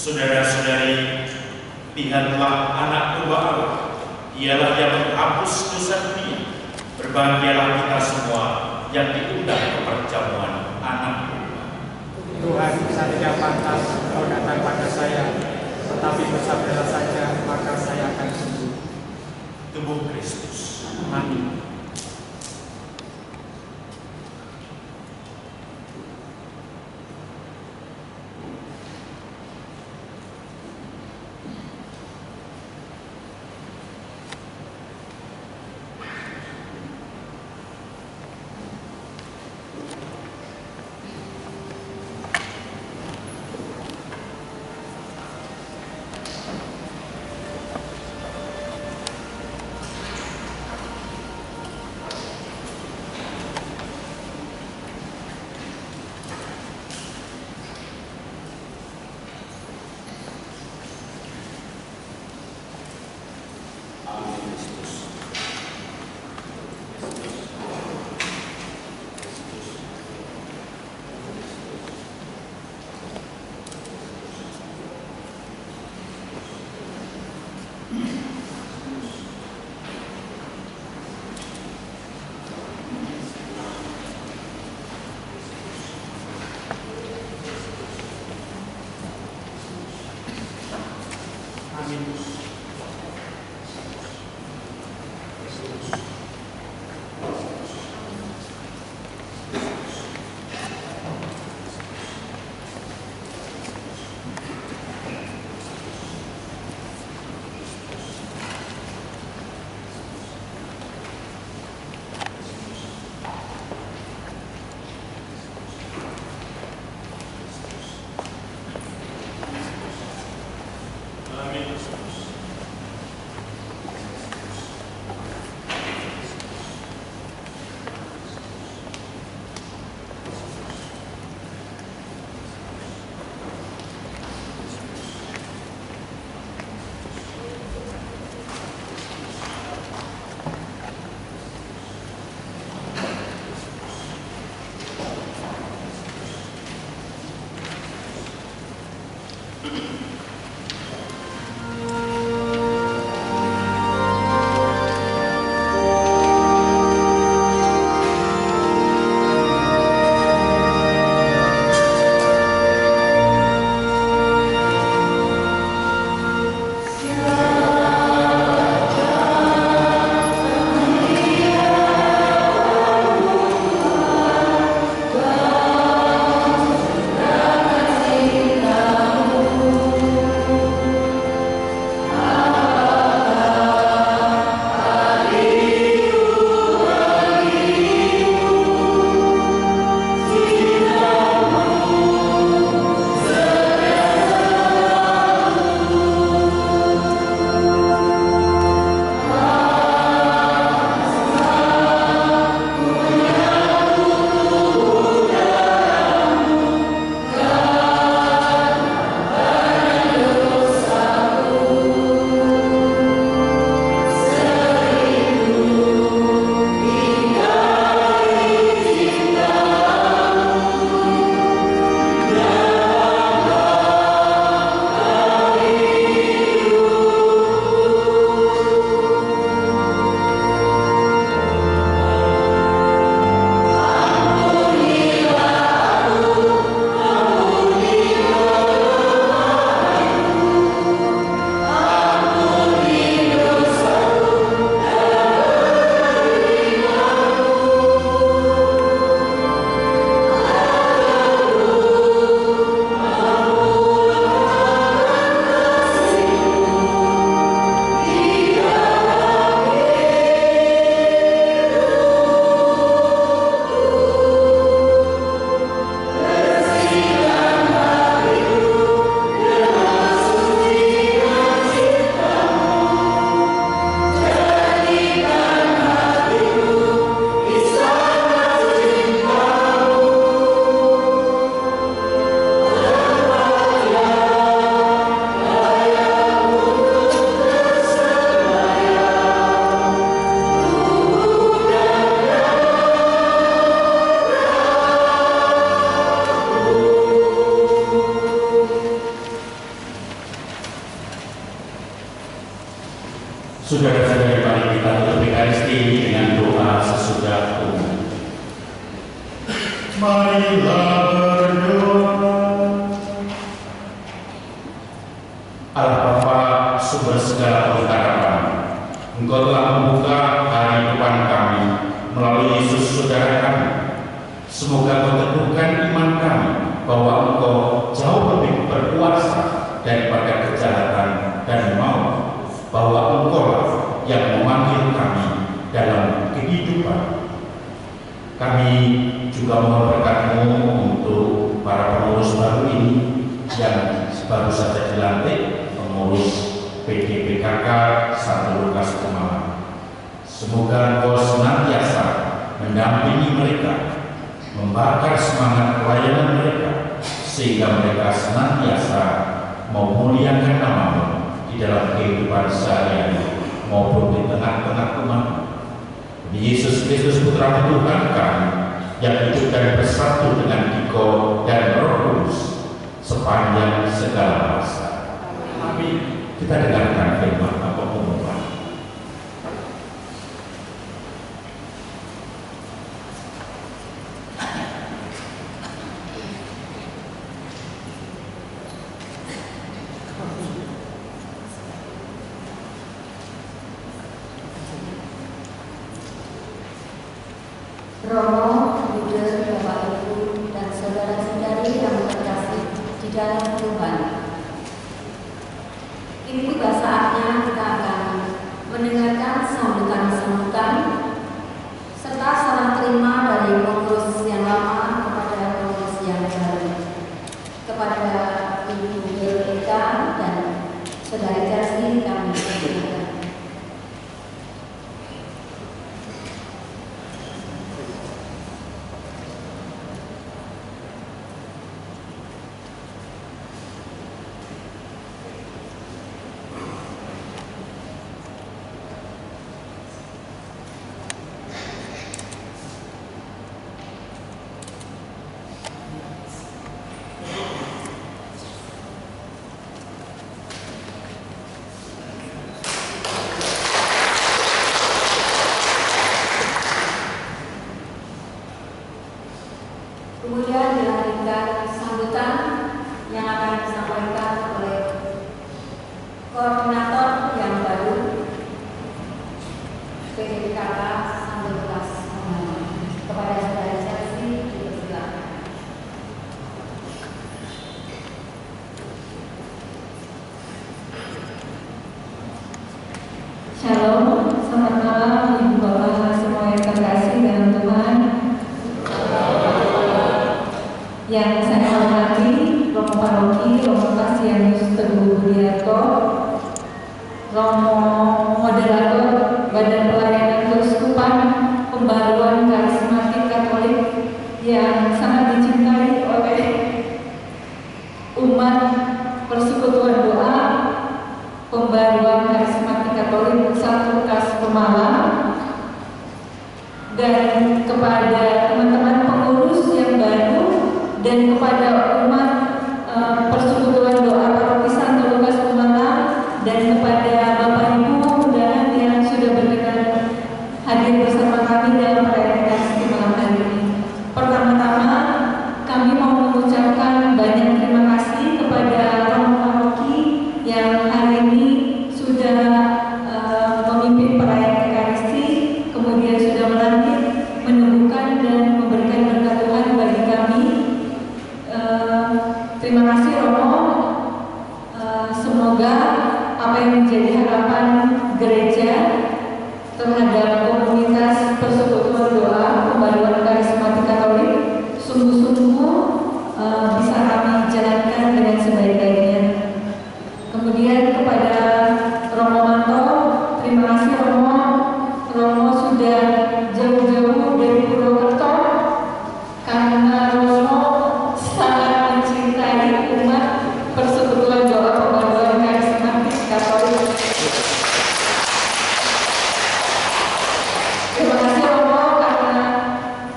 Saudara-saudari, lihatlah anak domba Allah, ialah yang menghapus dosa dunia. Berbahagialah kita semua yang diundang ke perjamuan anak domba. Tuhan, saya tidak pantas Kau datang pada saya, tetapi bersabdalah saja, maka saya akan sembuh. Tubuh Kristus. Amin. Saudara-saudara, mari kita tutup Ekaristi dengan doa sesudah umum. Marilah berdoa. Allah Bapa, sumber segala pengharapan, Engkau telah membuka hari depan kami melalui Yesus saudara kami. Semoga Engkau teguhkan iman kami bahwa Engkau jauh lebih berkuasa daripada kejahatan dan maut, bahwa Engkau lah yang memanggil kami dalam kehidupan. Kami juga mohon berkat-Mu untuk para pengurus baru ini yang baru saja dilantik, pengurus PDPKK Santo Lukas Pemalang. Semoga Engkau senantiasa mendampingi mereka, membakar semangat pelayanan mereka, sehingga mereka senantiasa memuliakan nama-Mu di dalam kehidupan sehari-hari maupun di tengah-tengah umat. Yesus Kristus Putra Tuhan kami yang hidup dan bersatu dengan Diko dan Roh Kudus sepanjang segala masa. Amin. Kita dengarkan firman pengumuman. Romo, Buddha, Bapak Ibu, dan saudara-saudari yang terkasih di dalam Tuhan. Ini tiba saatnya kita akan mendengarkan sambutan-sambutan serta serah terima dari pengurus yang lama kepada pengurus yang baru, kepada Ibu Eka dan Saudara Jasmine kami persilakan. Kemudian dilanjutkan sambutan yang akan disampaikan oleh koordinator yang baru PDPKK Santo Lukas Pemalang. Kepada saudara Chelsea dipersilakan. Shalom, selamat malam Ibu Bapak semua yang terkasih dalam Tuhan. Yang saya hormati Romo Paroki, Romo Kasianus Teguh Budiarto, Romo Moderator Badan Pelayanan Keuskupan Pembaruan Karismatik Katolik yang sangat dicintai oleh umat Persekutuan Doa Pembaruan Karismatik Katolik Santo Lukas Pemalang, dan kepada teman-teman pengurus yang baru dan kepada umat Persekutuan Doa Paroki Santo Lukas Pemalang dan kepada Bapak Ibu dan yang sudah berkenan hadir bersama kami dalam perayaan Ekaristi malam hari ini. Pertama-tama kami mau mengucapkan banyak terima kasih kepada Romo Paroki yang hari ini sudah memimpin perayaan Ekaristi, kemudian sudah melantik, menemukan dan memberikan berkat Tuhan bagi kami. Terima kasih Romo. Semoga apa yang menjadi harapan gereja terhadap komunitas Persekutuan Doa Pembaruan Karismatik Katolik sungguh-sungguh bisa kami jalankan dengan sebaik-baiknya. Kemudian kepada Romo Manto, terima kasih Romo. Romo sudah jauh-jauh dari Purwokerto karena Romo sangat mencintai umat Persekutuan Doa Pembaruan Karismatik Katolik. Terima kasih Romo karena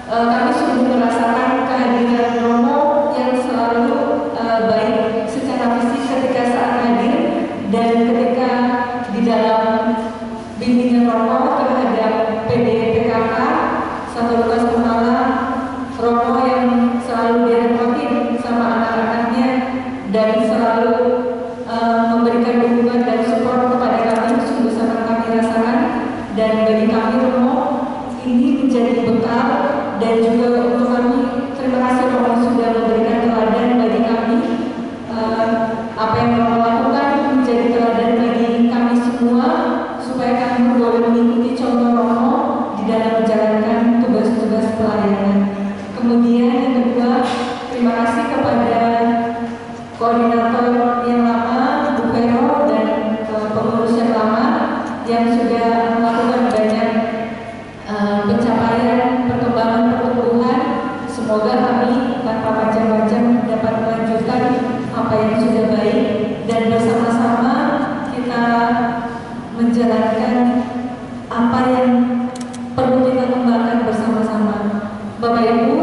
kami sungguh merasakan kehadiran Romo yang selalu baik secara fisik ketika saat hadir dan ketika di dalam bimbingan Romo terhadap PDPKK Santo Lukas Pemalang, Romo yang selalu direpotin sama anak-anaknya dan selalu memberikan dukungan dan support kepada kami, sungguh sangat kami rasakan. Dan bagi kami Romo ini menjadi bekal, dan juga untuk kami terima kasih Romo sudah memberikan teladan bagi kami. Apa yang Romo lakukan menjadi teladan bagi kami semua, supaya kami boleh mengikuti contoh Romo di dalam menjalankan tugas-tugas pelayanan. Kemudian yang kedua, terima kasih kepada koordinator yang lama, Bu Vero, dan pengurus yang lama yang sudah melakukan banyak pencapaian, perkembangan, pertumbuhan. Semoga kami tanpa macam-macam dapat melanjutkan apa yang sudah baik, dan bersama-sama kita menjalankan apa yang perlu kita kembangkan bersama-sama. Bapak Ibu,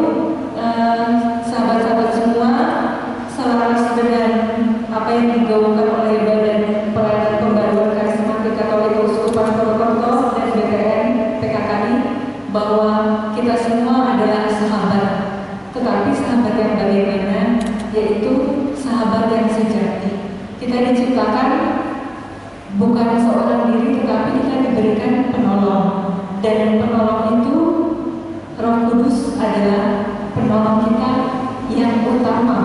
sahabat-sahabat semua, selaras dengan apa yang digaungkan oleh Badan Pelayanan Pembaruan Karismatik Katolik Keuskupan Purwokerto dan BPN PKKI, bahwa kita semua adalah sahabat. Tetapi sahabat yang bagaimana? Yaitu sahabat yang sejati. Kita diciptakan bukan seorang diri, tetapi kita diberikan penolong. Dan penolong itu Roh Kudus adalah penolong kita yang utama,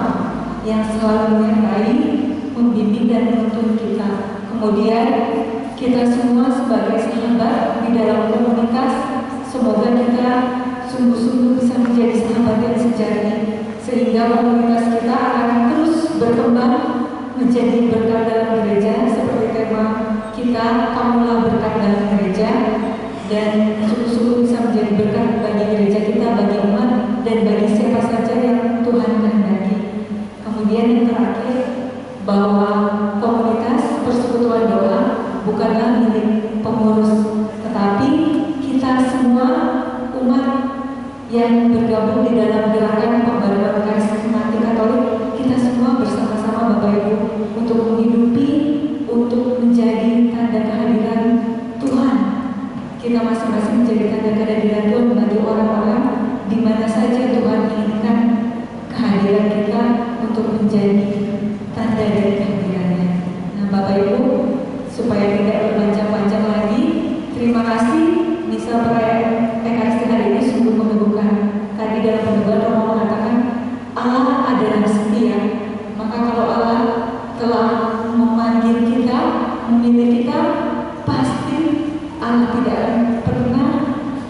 yang selalu menyertai, membimbing dan menuntun kita. Kemudian kita semua sebagai sahabat di dalam komunitas, semoga kita sungguh-sungguh bisa menjadi sahabat yang sejati, sehingga komunitas kita akan terus berkembang menjadi berkat dalam gereja, seperti tema kita, kamulah berkat dalam gereja, dan sungguh-sungguh bisa menjadi berkat bagi gereja kita, bagi umat, dan bagi siapa saja yang Tuhan kehendaki. Kemudian yang terakhir, bahwa komunitas persekutuan doa bukanlah milik pengurus, tetapi kita semua umat yang bergabung di dalam gerakan pembaruan karismatik Katolik, kita semua bersama-sama Bapak Ibu untuk menghidupi, untuk menjadi tanda kehadiran Tuhan. Kita masing-masing menjadi tanda kehadiran Tuhan bagi orang-orang di mana saja Tuhan inginkan kehadiran kita untuk menjadi tanda dari kehadirannya. Nah Bapak Ibu, supaya tidak berpanjang-panjang lagi, terima kasih. Misa perayaan Ekaristi hari ini sungguh meneguhkan. Tadi dalam pendebat Romo mengatakan Allah adalah setia. Maka kalau Allah telah memanggil kita, memilih kita, pasti Allah tidak akan pernah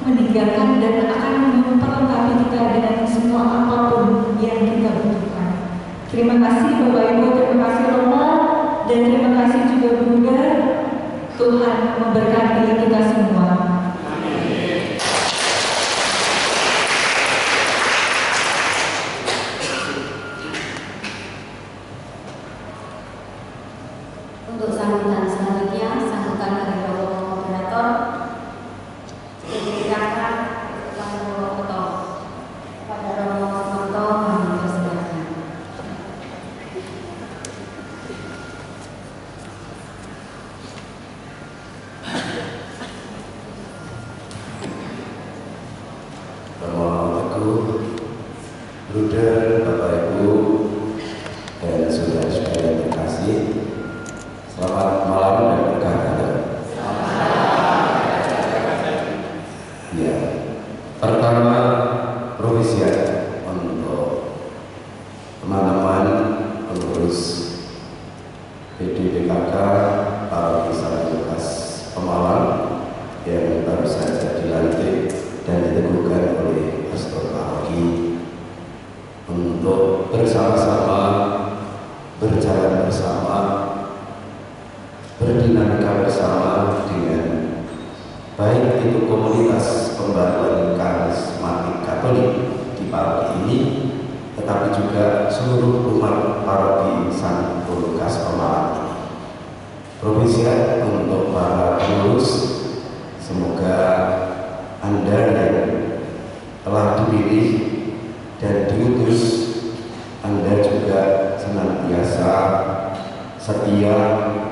meninggalkan dan akan memperlengkapi kita dengan semua apapun yang kita butuhkan. Terima kasih Bapak Ibu, terima kasih Romo, dan terima kasih juga Bunda. Tuhan memberkati kita semua. Untuk sambutan selanjutnya, sambutan dari Bapak Koordinator PDPKK Kabupaten Purwokerto. Pada Romo Monto kami persilakan. Romo Teguh, Bruder, Bapak Ibu, dan saudara-saudara yang terkasih, selamat malam dan berkah. Ya, pertama provisian untuk teman-teman pengurus PDPKK Paroki Santo Lukas Pemalang yang baru saja dilantik dan diteguhkan oleh Pastor Paroki untuk bersama-sama berjalan bersama, berdinamika bersama dengan baik itu komunitas pembaruan karismatik Katolik di paroki ini, tetapi juga seluruh umat paroki Santo Lukas Pemalang ini. Provisian untuk para pengurus, semoga Anda yang telah dipilih dan diutus, Anda juga senantiasa setia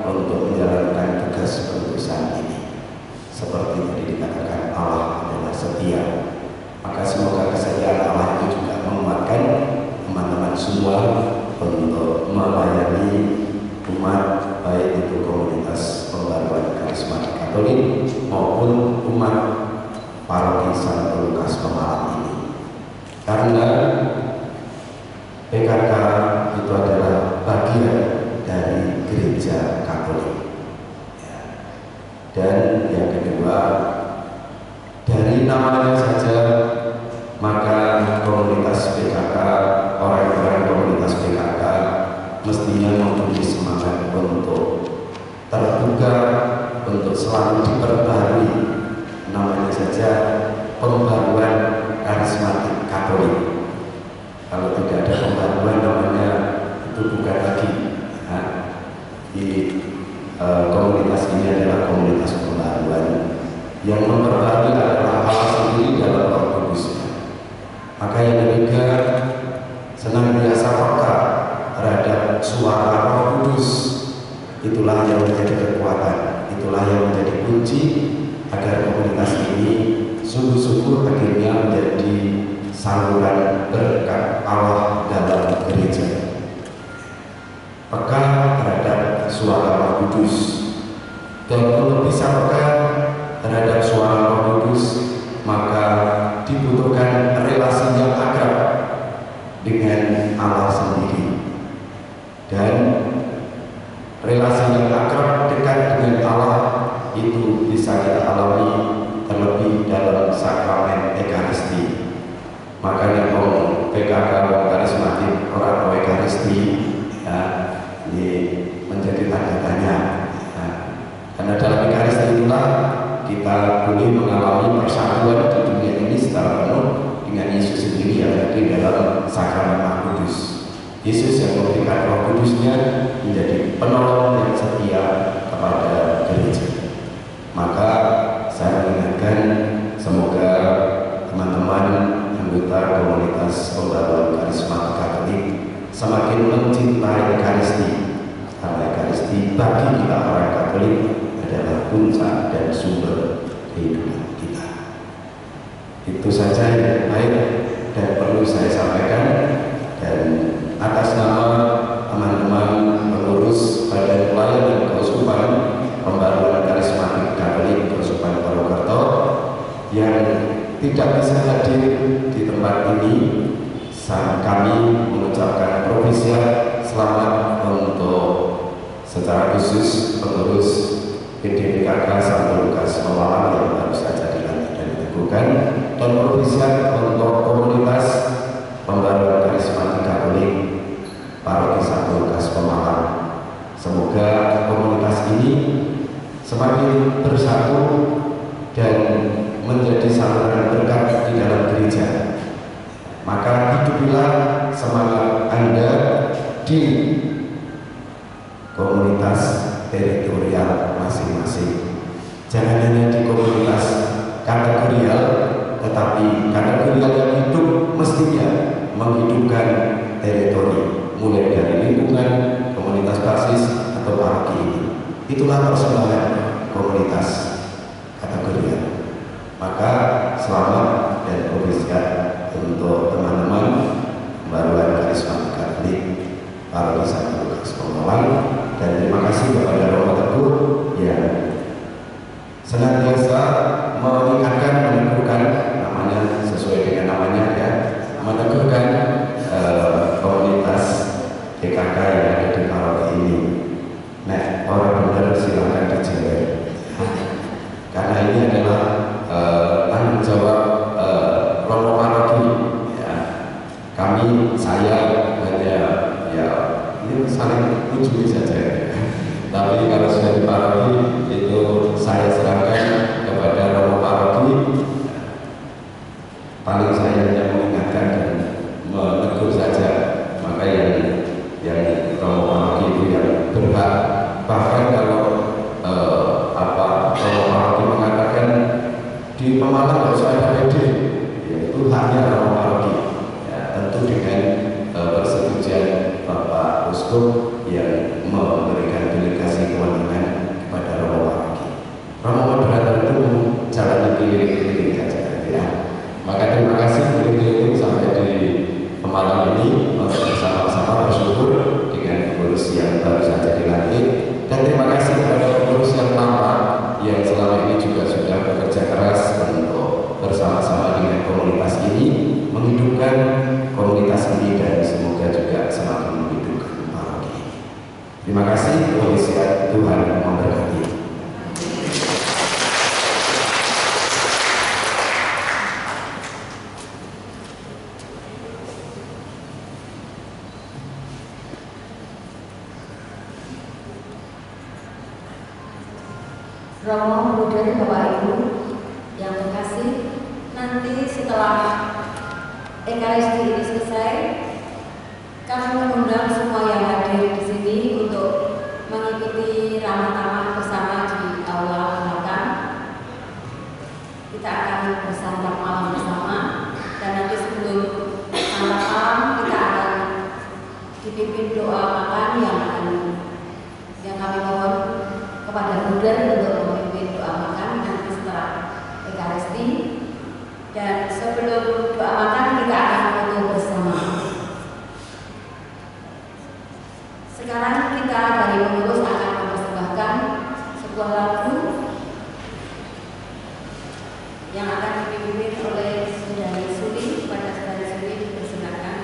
untuk menjalankan tugas pengurusan ini. seperti tadi dikatakan Allah adalah setia. Maka semoga kesetiaan Allah itu juga menguatkan teman-teman semua untuk melayani umat, baik itu komunitas pembaruan karismatik Katolik maupun umat paroki Santo Lukas Pemalang ini. Karena PKK itu adalah bagian dari gereja Katolik. Dan yang kedua, dari namanya saja maka komunitas PKK, orang-orang komunitas PKK mestinya mempunyai semangat untuk terbuka, untuk selalu diperbarui. Namanya saja pembaruan karismatik Katolik. Kalau tidak ada pembaruan namanya itu bukan lagi. Nah, di komunitas ini adalah komunitas pembaruan yang memperbarui adalah Allah sendiri dalam Roh Kudus. Maka yang ketiga, senantiasa peka terhadap suara Roh Kudus. Itulah yang menjadi kekuatan, itulah yang menjadi kunci agar komunitas ini sungguh-sungguh akhirnya menjadi saluran berkat Allah dalam gereja. Peka terhadap suara Roh Kudus, dan untuk bisa peka terhadap suara Roh Kudus, maka dibutuhkan relasi yang akrab dengan Allah sendiri. Dan relasi yang akrab dekat dengan Allah itu bisa kita alami terlebih dalam sakramen Ekaristi. Makanya PKK karismatik orang Ekaristi ya, ini menjadi tanda tanya. Nah, karena dalam Ekaristi itulah kita boleh mengalami persatuan di dunia ini secara penuh dengan Yesus sendiri yang ada di dalam sakramen Roh Kudus. Yesus yang memberikan Roh Kudusnya menjadi penolong yang setia kepada gereja. Maka saya mengingatkan semoga teman-teman anggota komunitas pembaruan karismatik Katolik semakin mencintai Ekaristi, karena Ekaristi bagi kita orang Katolik adalah puncak dan sumber kehidupan kita. Itu saja yang baik dan perlu saya sampaikan, dan atas nama teman-teman pengurus Badan Pelayanan Keuskupan Pembaruan Karismatik Katolik Keuskupan Purwokerto yang tidak bisa hadir di tempat ini, kami mengucapkan provisiat selamat untuk secara khusus pengurus PDPKK Santo Lukas Pemalang yang baru saja dilantik dan diteguhkan, dan provisiat untuk komunitas pembaruan karismatik Katolik Paroki Santo Lukas Pemalang. Semoga komunitas ini semakin bersatu dan menjadi saluran berkat di dalam gereja. Maka hidupilah semangat Anda di komunitas teritorial masing-masing. Jangan hanya di komunitas kategorial, tetapi kategorial yang hidup mestinya menghidupkan teritori, mulai dari lingkungan, komunitas basis atau paroki ini. Itulah persembahan komunitas kategorial. Maka selamat dan provisiat untuk teman-teman pembaruan karismatik Katolik Paroki Santo Lukas Pemalang, dan terima kasih kepada Romo Teguh yang senantiasa mengingatkan, meneguhkan, namanya sesuai dengan namanya ya, meneguhkan komunitas PKK yang ada di paroki ini. Nah, orang benar silahkan dijaga, karena ini adalah tanggung jawab Romo Paroki ya. Kami, saya hanya ya ini saling ujung saja. Tapi kalau sudah di paroki itu saya serahkan kepada Romo Paroki. Paling saya hanya mengingatkan dan menegur saja. Maka yang Romo Paroki itu yang berhak. Bahkan kalau Romo Paroki mengatakan di Pemalang harus ada PD, yaitu haknya Romo Paroki. Ya, tentu dengan persetujuan Bapak Uskup yang memberikan delegasi kewenangan kepada Romo Paroki. Romo Moderator itu Terima kasih, Tuhan memberkati. Romo, kemudian Bapak Ibu yang terkasih, nanti setelah Ekaristi ini selesai, kami mengundang semua yang hadir di sini untuk mengikuti ramah tamah bersama di aula belakang. Kita akan bersantap malam bersama, dan nanti sebelum santap malam kita akan dipimpin doa makan yang kami mohon kepada Buddha untuk memimpin doa makan nanti setelah Ekaristi. Dan sebelum doa makan kita akan foto bersama. Sekarang kita dari pengurus akan mempersembahkan sebuah lagu yang akan dipimpin oleh Saudari Suli. Pada Saudari Suli dipersilakan.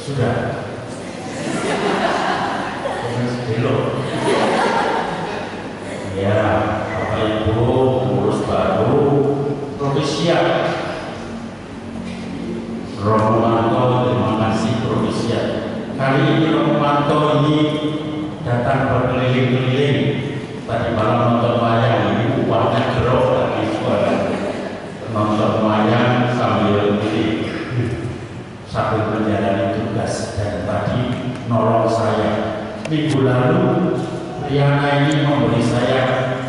Sudah. Belum. Ya, Bapak Ibu pengurus baru Provisia Romo Manto, terima kasih Provisia. Kali ini Romo Manto ini datang berkeliling-keliling. Tadi malam nonton wayang, ini uangnya gerok lagi suara. Nonton wayang sambil menjalani tugas, dan tadi nolong saya. Minggu lalu Riana ini memberi saya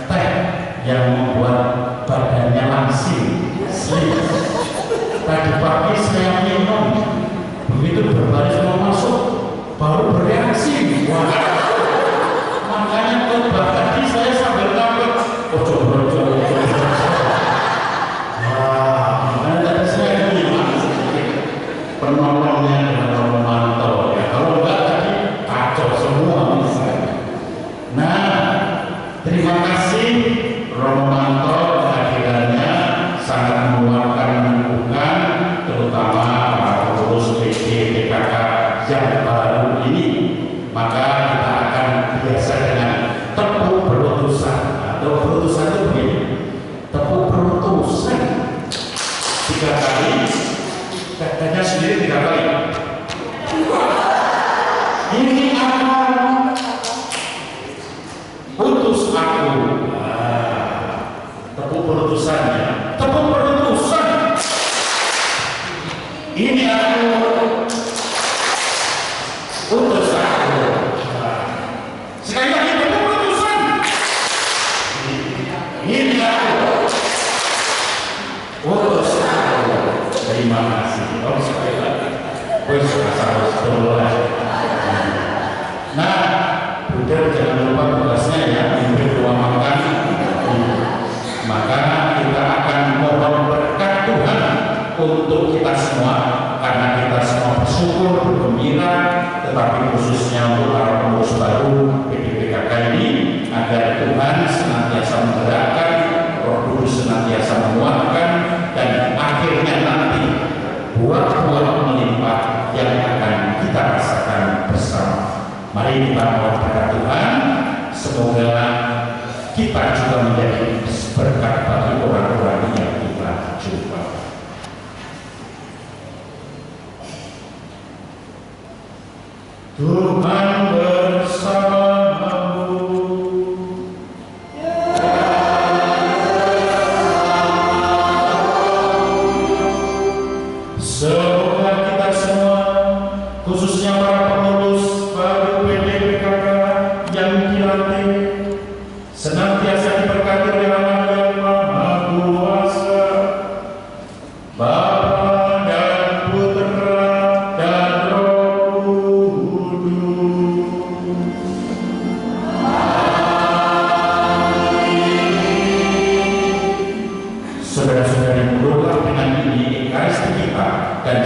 teh yang membuat badannya langsing, slim. Tadi pagi saya minum, begitu berbaris mau masuk baru bereaksi. Wah, makanya khotbah tadi saya sambil takut. Makanya tadi saya bilang penolongnya dengan Romo Manto ya. Kalau enggak tadi kacau semua misalnya. Nah, terima kasih Romo Manto kehadirannya sangat menguatkan meneguhkan, terutama para pengurus PD PKK yang baru ini. Maka kita akan biasa dengan tepuk berutusan, atau berutusan itu begini, tepuk berutusan 3 kali, katanya sendiri 3 kali. Ini akan utus aku. Tepuk berutusannya, tepuk berutusan. Ini aku utus aku. Sekali lagi tepuk berutusan. Ini aku utus aku. Terima kasih. Oh, sekali lagi. Nah, udah jangan lupa tugasnya ya, memberi ruang makan. Maka kita akan mohon berkat Tuhan untuk kita semua, karena kita semua bersyukur, bergembira, tetapi khususnya untuk para pengurus baru PDPKK ini, agar Tuhan senantiasa menggerakkan, Roh Kudus senantiasa menguatkan, dan akhirnya nanti buah-buah melimpah yang akan kita rasakan bersama. Mari kita mohon berkat Tuhan, semoga kita juga menjadi berkat bagi orang-orang yang kita jumpa. Tuhan bersamamu. Semoga kita semua, khususnya para pengurus baru PDPKK yang dilantik, senantiasa diberkati oleh Allah yang Maha Kuasa, Bapa dan Putra dan Roh Kudus. Saudara-saudari, muruklah dengan ini Ekaristi kita dan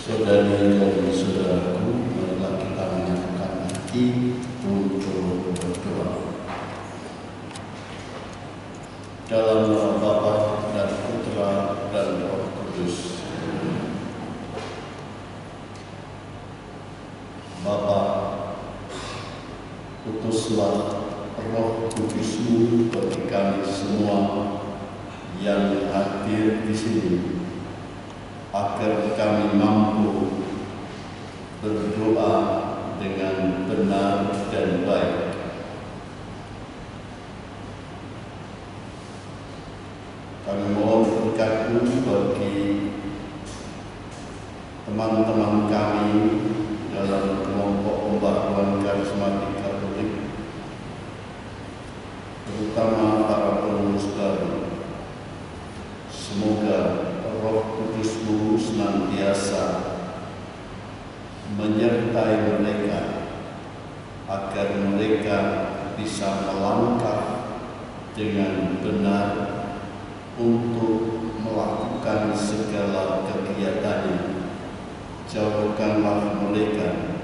Saudari dan saudaraku, marilah kita menyatukan hati untuk berdoa. Dalam nama Bapa dan Putra dan Roh Kudus. Bapa, utuslah Roh Kudus-Mu bagi kami semua yang hadir di sini, agar kami mampu berdoa dengan benar dan baik. Kami mohon berkat-Mu bagi teman-teman kami dalam kelompok pembaharuan karismatik Katolik, terutama para pengurus baru. Semoga Roh Kudus-Mu senantiasa menyertai mereka, agar mereka bisa melangkah dengan benar untuk melakukan segala kegiatannya. Jauhkanlah mereka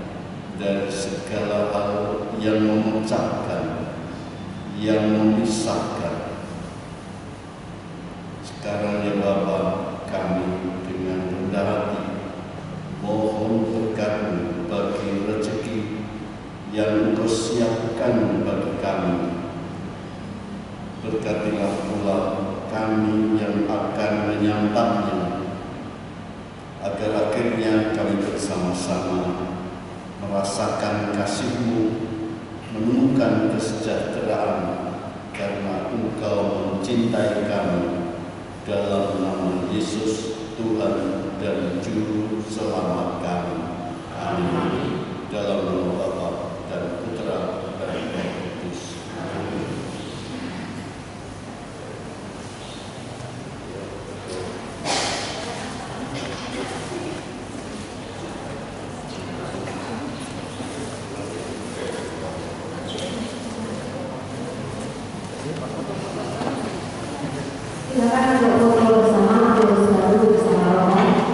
dari segala hal yang memecahkan, yang memisahkan. Sekarang ya Bapa, kami dengan rendah hati mohon berkat-Mu bagi rezeki yang Engkau siapkan bagi kami. Berkatilah pula kami yang akan menyantapnya, agar akhirnya kami bersama-sama merasakan kasih-Mu, menemukan kesejahteraan karena Engkau mencintai kami. Dalam nama Yesus, Tuhan dan Juru Selamat kami. Amin. Dalam nama Bapa dan Putra dan Roh Kudus. Amin. Silakan untuk foto bersama, terus baru bersama rombongan.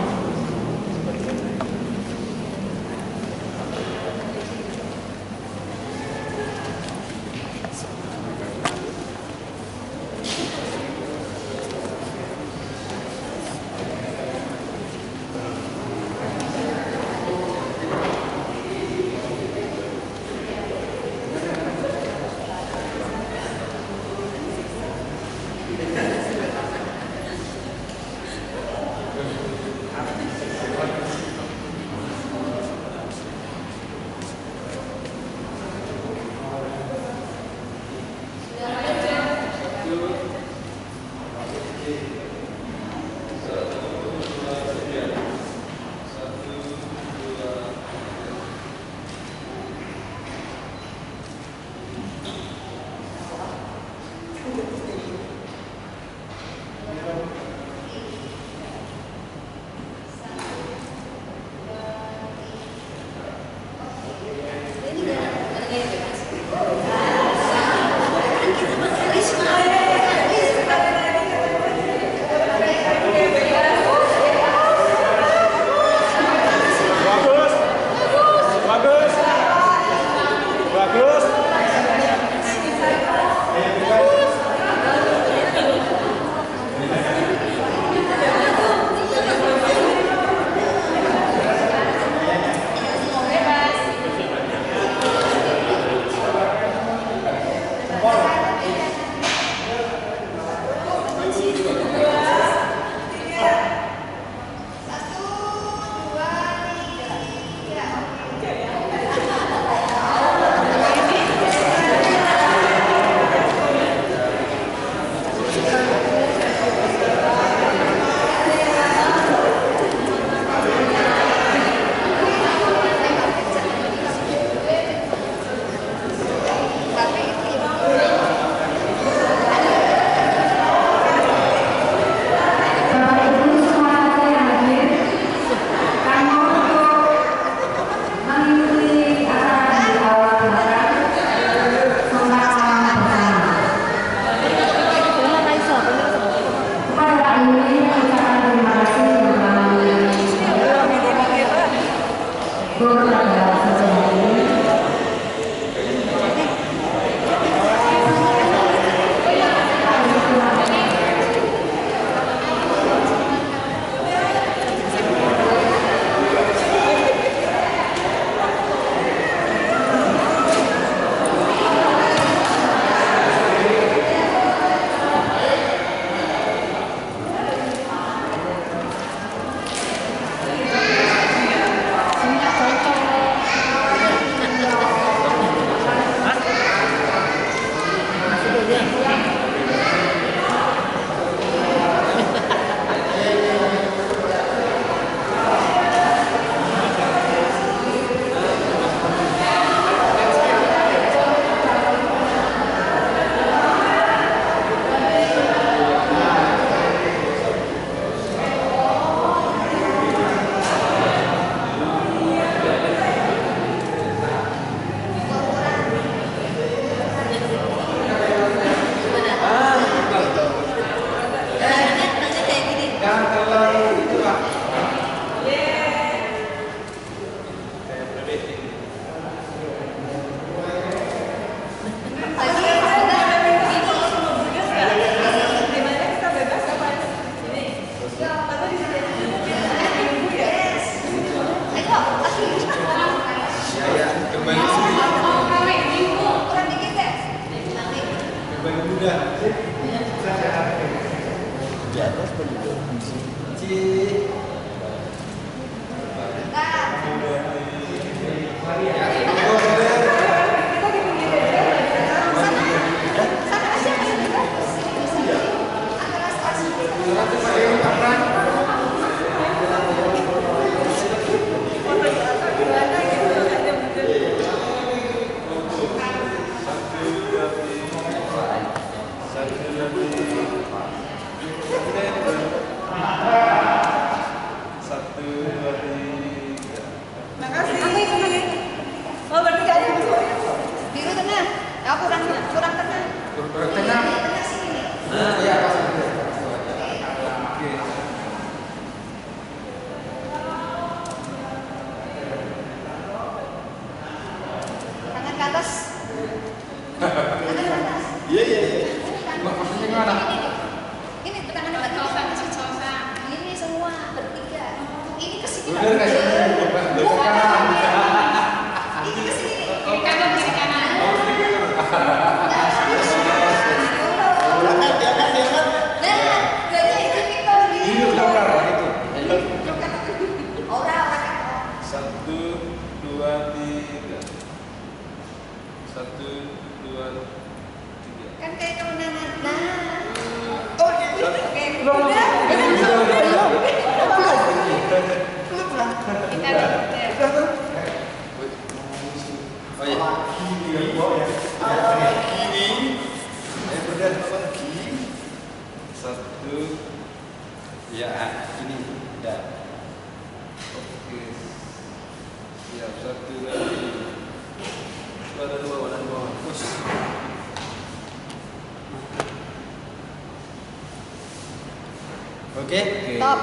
Oke. Stop.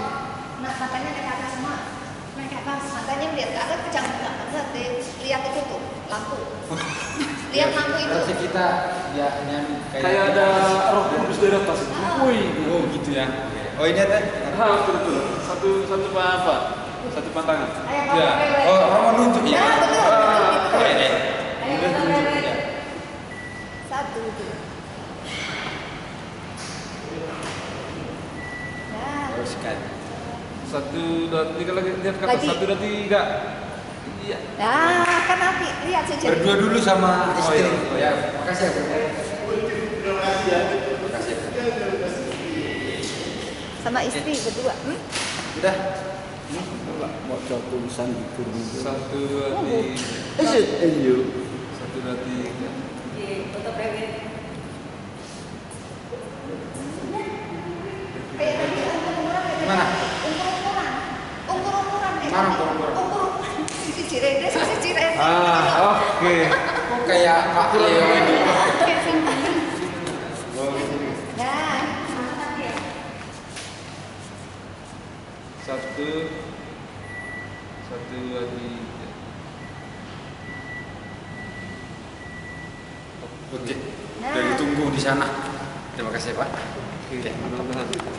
Nah, matanya naik ke atas semua. Naik ke atas. Matanya lihat ke atas, jangan lihat itu tuh, lampu. Lihat lampu itu. Berarti kita ya Kayak ada roh kudus dari atas. Wih, oh gitu ya. Oh ini ada. Betul. Satu apa? Satu pantangan. Ayo, Ya. Oh, mau nunjuk ya. Nah, betul. Boleh. Ayo, betul. Satu itu. Terus sekali. 1, 2, 3 lagi. Lihat ke atas. Lagi. 1, 2, 3. Iya. Nah, kan api. Lihat cincin. Berdua dulu sama istri. Oh, Ya, makasih ya. Makasih. Sama istri berdua. Udah. Mau coba tulisan di kurung. 1, 2, 3. Is it in you? 1, 2, 3. Foto prewed. Mana? Ungkur-ungkuran. Mana ungkur-ungkuran? Ungkur-ungkuran. Sisi Cirende, sisi Cirende. Oke. Kok kayak Pak Leo ini? Nah, 1, 2, 3. Oke. Udah ditunggu di sana. Terima kasih Pak. Oke, mudah-mudahan.